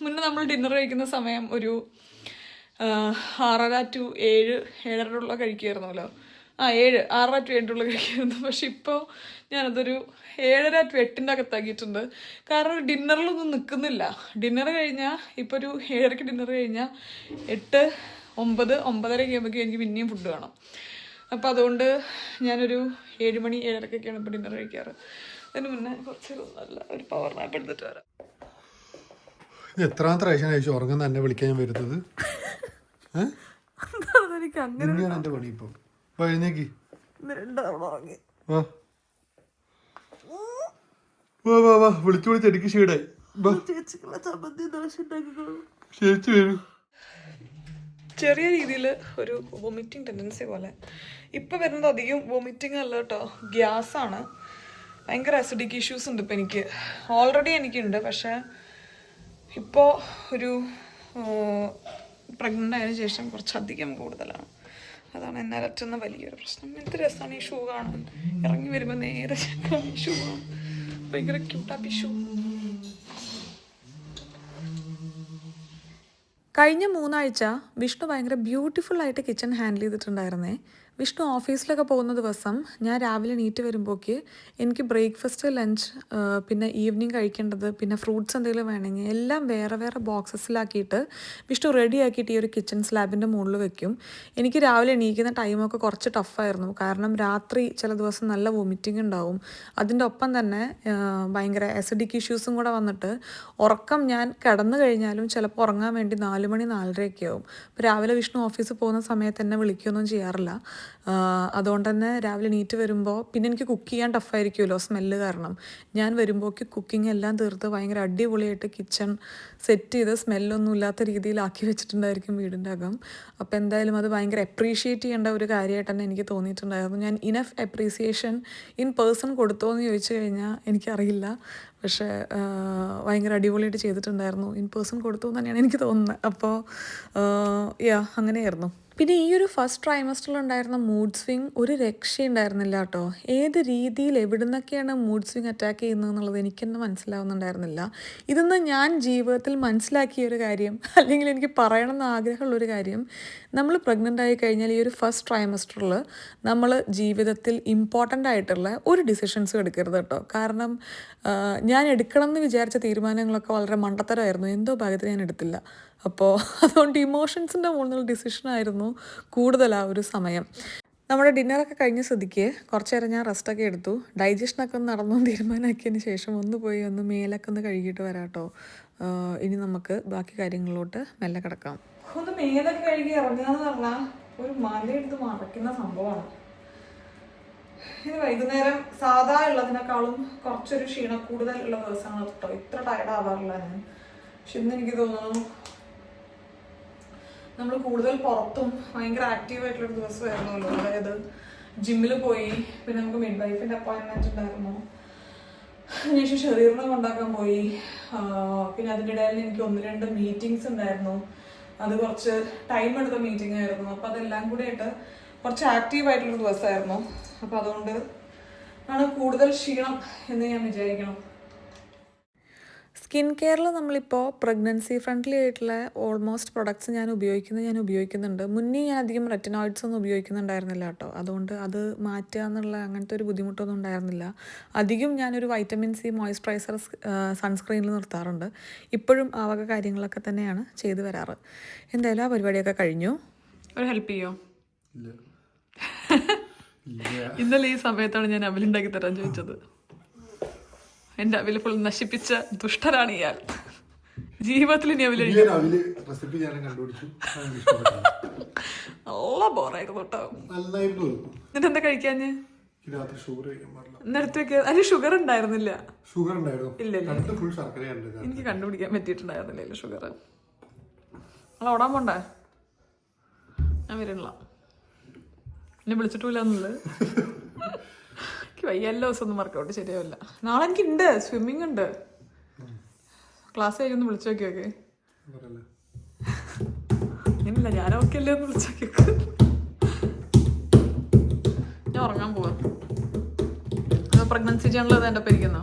മുന്നേ നമ്മൾ ഡിന്നർ കഴിക്കുന്ന സമയം ഒരു 6:30 to 7, 7:30 കഴിക്കുമായിരുന്നല്ലോ. 7 6 to 8 കഴിക്കായിരുന്നു. പക്ഷെ ഇപ്പോൾ ഞാനതൊരു 7:30 to 8 അകത്താക്കിയിട്ടുണ്ട്. കാരണം ഡിന്നറിലൊന്നും നിൽക്കുന്നില്ല. ഡിന്നർ കഴിഞ്ഞാൽ ഇപ്പോൾ ഒരു 7:30 ഡിന്നർ കഴിഞ്ഞാൽ 8, 9, 9:30 ആകുമ്പോഴേക്കും എനിക്ക് പിന്നെയും ഫുഡ് വേണം. അപ്പോൾ അതുകൊണ്ട് ഞാനൊരു 7 മണി 7:30 ഇപ്പോൾ ഡിന്നർ കഴിക്കാറ്. അതിന് മുന്നേ കുറച്ച് നല്ല ഒരു പവർ നാപ്പ് എടുത്തിട്ട് വരാം. എത്രാമത്തെ പ്രാവശ്യം കഴിച്ചു ഉറങ്ങുന്ന എന്നെ വിളിക്കാൻ ഞാൻ വരുന്നത്? എനിക്ക് അങ്ങനെ തന്നെയാണ് എൻ്റെ പണി ഇപ്പം. എഴുന്നേക്ക് വാ വാ വാ വാ വിളിച്ചു വിളിച്ച് എനിക്ക് ക്ഷീടായി. ചേച്ചി വരൂ. ചെറിയ രീതിയിൽ ഒരു വോമിറ്റിംഗ് ടെൻഡൻസി പോലെ ഇപ്പം വരുന്നത്. അധികം വോമിറ്റിംഗ് അല്ല കേട്ടോ, ഗ്യാസാണ്. ഭയങ്കര അസിഡിക് ഇഷ്യൂസ് ഉണ്ട് ഇപ്പം എനിക്ക്. ഓൾറെഡി എനിക്കുണ്ട്, പക്ഷേ ഇപ്പോൾ ഒരു പ്രഗ്നൻ്റ് ആയതിനു ശേഷം കുറച്ചധികം കൂടുതലാണ്. അതാണ് എന്നെ അലറ്റുന്ന വലിയൊരു പ്രശ്നം. എന്ത് രസമാണ് ഈ ഷൂ കാണാൻ. ഇറങ്ങി വരുമ്പോൾ നേരെ ഈ ഷൂ ആണ് ഭയങ്കര ക്യൂട്ടാപ്പി ഷൂ. കഴിഞ്ഞ 3 ആഴ്ച വിഷ്ണു ഭയങ്കര ബ്യൂട്ടിഫുള്ളായിട്ട് കിച്ചൺ ഹാൻഡിൽ ചെയ്തിട്ടുണ്ടായിരുന്നേ. വിഷ്ണു ഓഫീസിലൊക്കെ പോകുന്ന ദിവസം ഞാൻ രാവിലെ എണീറ്റ് വരുമ്പോഴേക്ക് എനിക്ക് ബ്രേക്ക്ഫാസ്റ്റ്, ലഞ്ച്, പിന്നെ ഈവനിങ് കഴിക്കേണ്ടത്, പിന്നെ ഫ്രൂട്ട്സ് എന്തെങ്കിലും വേണമെങ്കിൽ എല്ലാം വേറെ വേറെ ബോക്സസിലാക്കിയിട്ട് വിഷ്ണു റെഡി ആക്കിയിട്ട് ഈ ഒരു കിച്ചൺ സ്ലാബിൻ്റെ മുകളിൽ വെക്കും. എനിക്ക് രാവിലെ എണീക്കുന്ന ടൈമൊക്കെ കുറച്ച് ടഫായിരുന്നു. കാരണം രാത്രി ചില ദിവസം നല്ല വൊമിറ്റിംഗ് ഉണ്ടാവും. അതിൻ്റെ ഒപ്പം തന്നെ ഭയങ്കര ആസിഡിക് ഇഷ്യൂസും കൂടെ വന്നിട്ട് ഉറക്കം ഞാൻ കിടന്നു കഴിഞ്ഞാലും ചിലപ്പോൾ ഉറങ്ങാൻ വേണ്ടി 4 മണി 4:30 ആവും. അപ്പോൾ രാവിലെ വിഷ്ണു ഓഫീസിൽ പോകുന്ന സമയത്ത് എന്നെ വിളിക്കുകയൊന്നും ചെയ്യാറില്ല. അതുകൊണ്ട് തന്നെ രാവിലെ എണീറ്റ് വരുമ്പോൾ പിന്നെ എനിക്ക് കുക്ക് ചെയ്യാൻ ടഫായിരിക്കുമല്ലോ സ്മെല്ല് കാരണം. ഞാൻ വരുമ്പോഴേക്ക് കുക്കിംഗ് എല്ലാം തീർത്ത് ഭയങ്കര അടിപൊളിയായിട്ട് കിച്ചൺ സെറ്റ് ചെയ്ത് സ്മെല്ലൊന്നും ഇല്ലാത്ത രീതിയിലാക്കി വെച്ചിട്ടുണ്ടായിരിക്കും വീടിൻ്റെ അകം. അപ്പോൾ എന്തായാലും അത് ഭയങ്കര അപ്രീഷിയേറ്റ് ചെയ്യേണ്ട ഒരു കാര്യമായിട്ട് തന്നെ എനിക്ക് തോന്നിയിട്ടുണ്ടായിരുന്നു. ഞാൻ ഇനഫ് അപ്രീസിയേഷൻ ഇൻ പേഴ്സൺ കൊടുത്തോ എന്ന് ചോദിച്ചു കഴിഞ്ഞാൽ എനിക്കറിയില്ല. പക്ഷേ ഭയങ്കര അടിപൊളിയായിട്ട് ചെയ്തിട്ടുണ്ടായിരുന്നു. ഇൻ പേഴ്സൺ കൊടുത്തു എന്ന് തന്നെയാണ് എനിക്ക് തോന്നുന്നത്. അപ്പോൾ അങ്ങനെയായിരുന്നു. പിന്നെ ഈ ഒരു ഫസ്റ്റ് ട്രൈമസ്റ്ററിലുണ്ടായിരുന്ന മൂഡ് സ്വിങ് ഒരു രക്ഷയുണ്ടായിരുന്നില്ല കേട്ടോ. ഏത് രീതിയിൽ എവിടെ നിന്നൊക്കെയാണ് മൂഡ് സ്വിങ് അറ്റാക്ക് ചെയ്യുന്നത് എന്നുള്ളത് എനിക്കെന്നെ മനസ്സിലാവുന്നുണ്ടായിരുന്നില്ല. ഇതൊന്ന് ഞാൻ ജീവിതത്തിൽ മനസ്സിലാക്കിയ ഒരു കാര്യം, അല്ലെങ്കിൽ എനിക്ക് പറയണമെന്ന് ആഗ്രഹമുള്ളൊരു കാര്യം, നമ്മൾ പ്രഗ്നൻ്റ് ആയി കഴിഞ്ഞാൽ ഈ ഒരു ഫസ്റ്റ് ട്രൈമസ്റ്ററിൽ നമ്മൾ ജീവിതത്തിൽ ഇമ്പോർട്ടൻ്റ് ആയിട്ടുള്ള ഒരു ഡിസിഷൻസും എടുക്കരുത് കേട്ടോ. കാരണം ഞാൻ എടുക്കണം എന്ന് വിചാരിച്ച തീരുമാനങ്ങളൊക്കെ വളരെ മണ്ടത്തരമായിരുന്നു. എന്തോ ഭാഗത്ത് ഞാൻ എടുത്തില്ല. അപ്പോൾ അതുകൊണ്ട് ഇമോഷൻസിൻ്റെ മുകളിലുള്ള ഡിസിഷനായിരുന്നു കൂടുതൽ ആ ഒരു സമയം. നമ്മുടെ ഡിന്നറൊക്കെ കഴിഞ്ഞ സ്ഥിതിക്ക് കുറച്ച് നേരം ഞാൻ റെസ്റ്റൊക്കെ എടുത്തു. ഡൈജഷനൊക്കെ ഒന്ന് നടന്നു തീരുമാനമാക്കിയതിന് ശേഷം ഒന്ന് മേലൊക്കെ ഒന്ന് കഴുകിയിട്ട് വരാം കേട്ടോ. ഇനി നമുക്ക് ബാക്കി കാര്യങ്ങളിലോട്ട് മെല്ലെ കിടക്കാം. ഒന്ന് മേലൊക്കെ കഴുകി ഇറങ്ങുക എന്ന് പറഞ്ഞാൽ ഒരു മലയെടുത്ത് മറയ്ക്കുന്ന സംഭവമാണ്. ഇത് വൈകുന്നേരം സാധാ ഉള്ളതിനേക്കാളും കുറച്ചൊരു ക്ഷീണം കൂടുതലുള്ള ദിവസമാണ് കേട്ടോ. ഇത്ര ടയർഡ് ആവാറില്ല ഞാൻ. പക്ഷെ ഇന്ന് എനിക്ക് തോന്നുന്നു നമ്മൾ കൂടുതൽ പുറത്തും ഭയങ്കര ആക്റ്റീവായിട്ടുള്ളൊരു ദിവസമായിരുന്നല്ലോ. അതായത് ജിമ്മിൽ പോയി, പിന്നെ നമുക്ക് മിഡ് വൈഫിൻ്റെ അപ്പോയിൻമെൻറ്റ് ഉണ്ടായിരുന്നു, അതിനുശേഷം ഷെറീറിനെ കൊണ്ടാക്കാൻ പോയി, പിന്നെ അതിൻ്റെ ഇടയിൽ എനിക്ക് 1-2 മീറ്റിങ്സ് ഉണ്ടായിരുന്നു. അത് കുറച്ച് ടൈം എടുത്ത മീറ്റിംഗ് ആയിരുന്നു. അപ്പോൾ അതെല്ലാം കൂടി ആയിട്ട് കുറച്ച് ആക്റ്റീവായിട്ടുള്ളൊരു ദിവസമായിരുന്നു. അപ്പോൾ അതുകൊണ്ട് ആണ് കൂടുതൽ ക്ഷീണം എന്ന് ഞാൻ വിചാരിക്കണം. സ്കിൻ കെയറിൽ നമ്മളിപ്പോൾ പ്രഗ്നൻസി ഫ്രണ്ട്ലി ആയിട്ടുള്ള ഓൾമോസ്റ്റ് പ്രൊഡക്ട്സ് ഞാൻ ഉപയോഗിക്കുന്നുണ്ട്. മുന്നേ ഞാൻ അധികം റെറ്റിനോയിഡ്സ് ഒന്നും ഉപയോഗിക്കുന്നുണ്ടായിരുന്നില്ല കേട്ടോ. അതുകൊണ്ട് അത് മാറ്റുക എന്നുള്ള അങ്ങനത്തെ ഒരു ബുദ്ധിമുട്ടൊന്നും ഉണ്ടായിരുന്നില്ല. അധികം ഞാനൊരു വൈറ്റമിൻ സി മോയ്സ്ചറൈസർ സൺസ്ക്രീനിൽ നിർത്താറുണ്ട്. ഇപ്പോഴും ആ വക കാര്യങ്ങളൊക്കെ തന്നെയാണ് ചെയ്തു വരാറ്. എന്തായാലും ആ പരിപാടിയൊക്കെ കഴിഞ്ഞു. ഒരു ഹെൽപ്പ് ചെയ്യോ? ഇന്നലെ ഈ സമയത്താണ് ഞാൻ അവലുണ്ടാക്കി തരാൻ ചോദിച്ചത്. എൻ്റെ അവല് ഫുൾ നശിപ്പിച്ച ദുഷ്ടരാണ് ഇയാൾ. ജീവിതത്തിൽ ഇനി അവല് നല്ല ബോറായിരുന്നു കേട്ടോ. എന്നിട്ട് എന്താ കഴിക്കാഞ്ഞ്? ഇന്നെടുത്ത് വെക്കുക. അതിന് ഷുഗർ ഉണ്ടായിരുന്നില്ല. ഇല്ലല്ലോ, എനിക്ക് കണ്ടുപിടിക്കാൻ പറ്റിയിട്ടുണ്ടായിരുന്നില്ല ഷുഗർ. നമ്മൾ ഓടാൻ പോണ്ടേ? ഞാൻ വരണില്ല, എന്നെ വിളിച്ചിട്ടില്ല എന്നുള്ളത്. എനിക്ക് വയ്യല്ലോ ദിവസം ഒന്നും വർക്കൗട്ട് ശരിയാവില്ല. നാളെ എനിക്കുണ്ട്, സ്വിമ്മിങ് ഉണ്ട്. ക്ലാസ് കഴിഞ്ഞൊന്ന് വിളിച്ചു നോക്കിയൊക്കെ. ഇല്ല, ഞാൻ ഓക്കെ അല്ലേ ഒന്ന് വിളിച്ചു നോക്കിയൊക്കെ. ഞാൻ ഉറങ്ങാൻ പോവാം. പ്രഗ്നൻസി ജേണൽ എൻ്റെ പേരിക്കുന്നോ.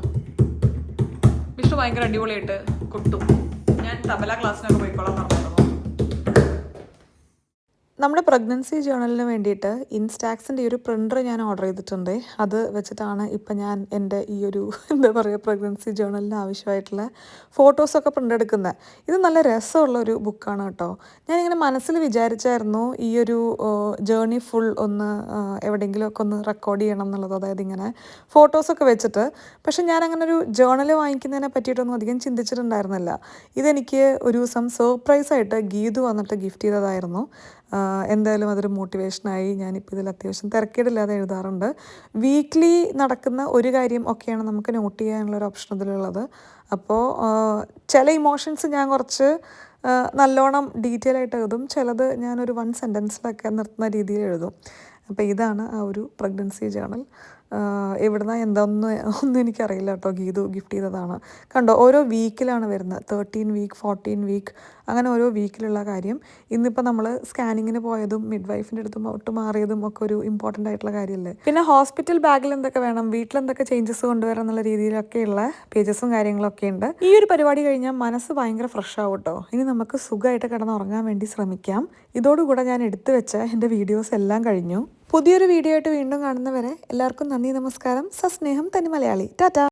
വിഷ്ണു ഭയങ്കര അടിപൊളിയായിട്ട് കൊട്ടും. ഞാൻ തബല ക്ലാസ്സിനൊക്കെ പോയിക്കോളാൻ പറഞ്ഞിരുന്നു. നമ്മുടെ പ്രഗ്നൻസി ജേണലിന് വേണ്ടിയിട്ട് ഇൻസ്റ്റാക്സിൻ്റെ ഈ ഒരു പ്രിൻ്റർ ഞാൻ ഓർഡർ ചെയ്തിട്ടുണ്ട്. അത് വെച്ചിട്ടാണ് ഇപ്പം ഞാൻ എൻ്റെ ഈ ഒരു എന്താ പറയുക പ്രഗ്നൻസി ജേണലിന് ആവശ്യമായിട്ടുള്ള ഫോട്ടോസൊക്കെ പ്രിൻ്റ് എടുക്കുന്നത്. ഇത് നല്ല രസമുള്ളൊരു ബുക്കാണ് കേട്ടോ. ഞാനിങ്ങനെ മനസ്സിൽ വിചാരിച്ചായിരുന്നു ഈ ഒരു ജേർണി ഫുൾ ഒന്ന് എവിടെയെങ്കിലുമൊക്കെ ഒന്ന് റെക്കോർഡ് ചെയ്യണം എന്നുള്ളത്, അതായത് ഇങ്ങനെ ഫോട്ടോസൊക്കെ വെച്ചിട്ട്. പക്ഷെ ഞാനങ്ങനെ ഒരു ജേണൽ വാങ്ങിക്കുന്നതിനെ പറ്റിയിട്ടൊന്നും അധികം ചിന്തിച്ചിട്ടുണ്ടായിരുന്നില്ല. ഇതെനിക്ക് ഒരു ദിവസം സർപ്രൈസായിട്ട് ഗീതു വന്നിട്ട് ഗിഫ്റ്റ് ചെയ്തതായിരുന്നു. എന്തായാലും അതൊരു മോട്ടിവേഷനായി. ഞാനിപ്പോൾ ഇതിൽ അത്യാവശ്യം തിരക്കേടില്ലാതെ എഴുതാറുണ്ട്. വീക്ക്ലി നടക്കുന്ന ഒരു കാര്യം ഒക്കെയാണ് നമുക്ക് നോട്ട് ചെയ്യാനുള്ളൊരു ഓപ്ഷൻ ഇതിലുള്ളത്. അപ്പോൾ ചില ഇമോഷൻസ് ഞാൻ കുറച്ച് നല്ലോണം ഡീറ്റെയിൽ ആയിട്ട് എഴുതും, ചിലത് ഞാനൊരു 1 സെൻറ്റൻസിലൊക്കെ നിർത്തുന്ന രീതിയിൽ എഴുതും. അപ്പോൾ ഇതാണ് ആ ഒരു പ്രഗ്നൻസി ജേണൽ. എവിടുന്ന ഒന്നും എനിക്കറിയില്ല കേട്ടോ. ഗീതു ഗിഫ്റ്റ് ചെയ്തതാണ്. കണ്ടോ, ഓരോ വീക്കിലാണ് വരുന്നത്. 13 വീക്ക്, 14 വീക്ക്, അങ്ങനെ ഓരോ വീക്കിലുള്ള കാര്യം. ഇന്നിപ്പോൾ നമ്മൾ സ്കാനിങ്ങിന് പോയതും മിഡ് വൈഫിൻ്റെ അടുത്ത് ഒട്ട് മാറിയതും ഒക്കെ ഒരു ഇമ്പോർട്ടൻ്റ് ആയിട്ടുള്ള കാര്യമല്ലേ. പിന്നെ ഹോസ്പിറ്റൽ ബാഗിൽ എന്തൊക്കെ വേണം, വീട്ടിലെന്തൊക്കെ ചേഞ്ചസ് കൊണ്ടുവരാം എന്നുള്ള രീതിയിലൊക്കെയുള്ള പേജസും കാര്യങ്ങളൊക്കെ ഉണ്ട്. ഈ ഒരു പരിപാടി കഴിഞ്ഞാൽ മനസ്സ് ഭയങ്കര ഫ്രഷ് ആവും കേട്ടോ. ഇനി നമുക്ക് സുഖമായിട്ട് കിടന്നുറങ്ങാൻ വേണ്ടി ശ്രമിക്കാം. ഇതോടുകൂടെ ഞാൻ എടുത്തു വെച്ച എൻ്റെ വീഡിയോസ് എല്ലാം കഴിഞ്ഞു. പുതിയൊരു വീഡിയോ ആയിട്ട് വീണ്ടും കാണുന്നവരെ എല്ലാവർക്കും നന്ദി, നമസ്കാരം, സസ്നേഹം, തനി മലയാളി. ടാറ്റാ.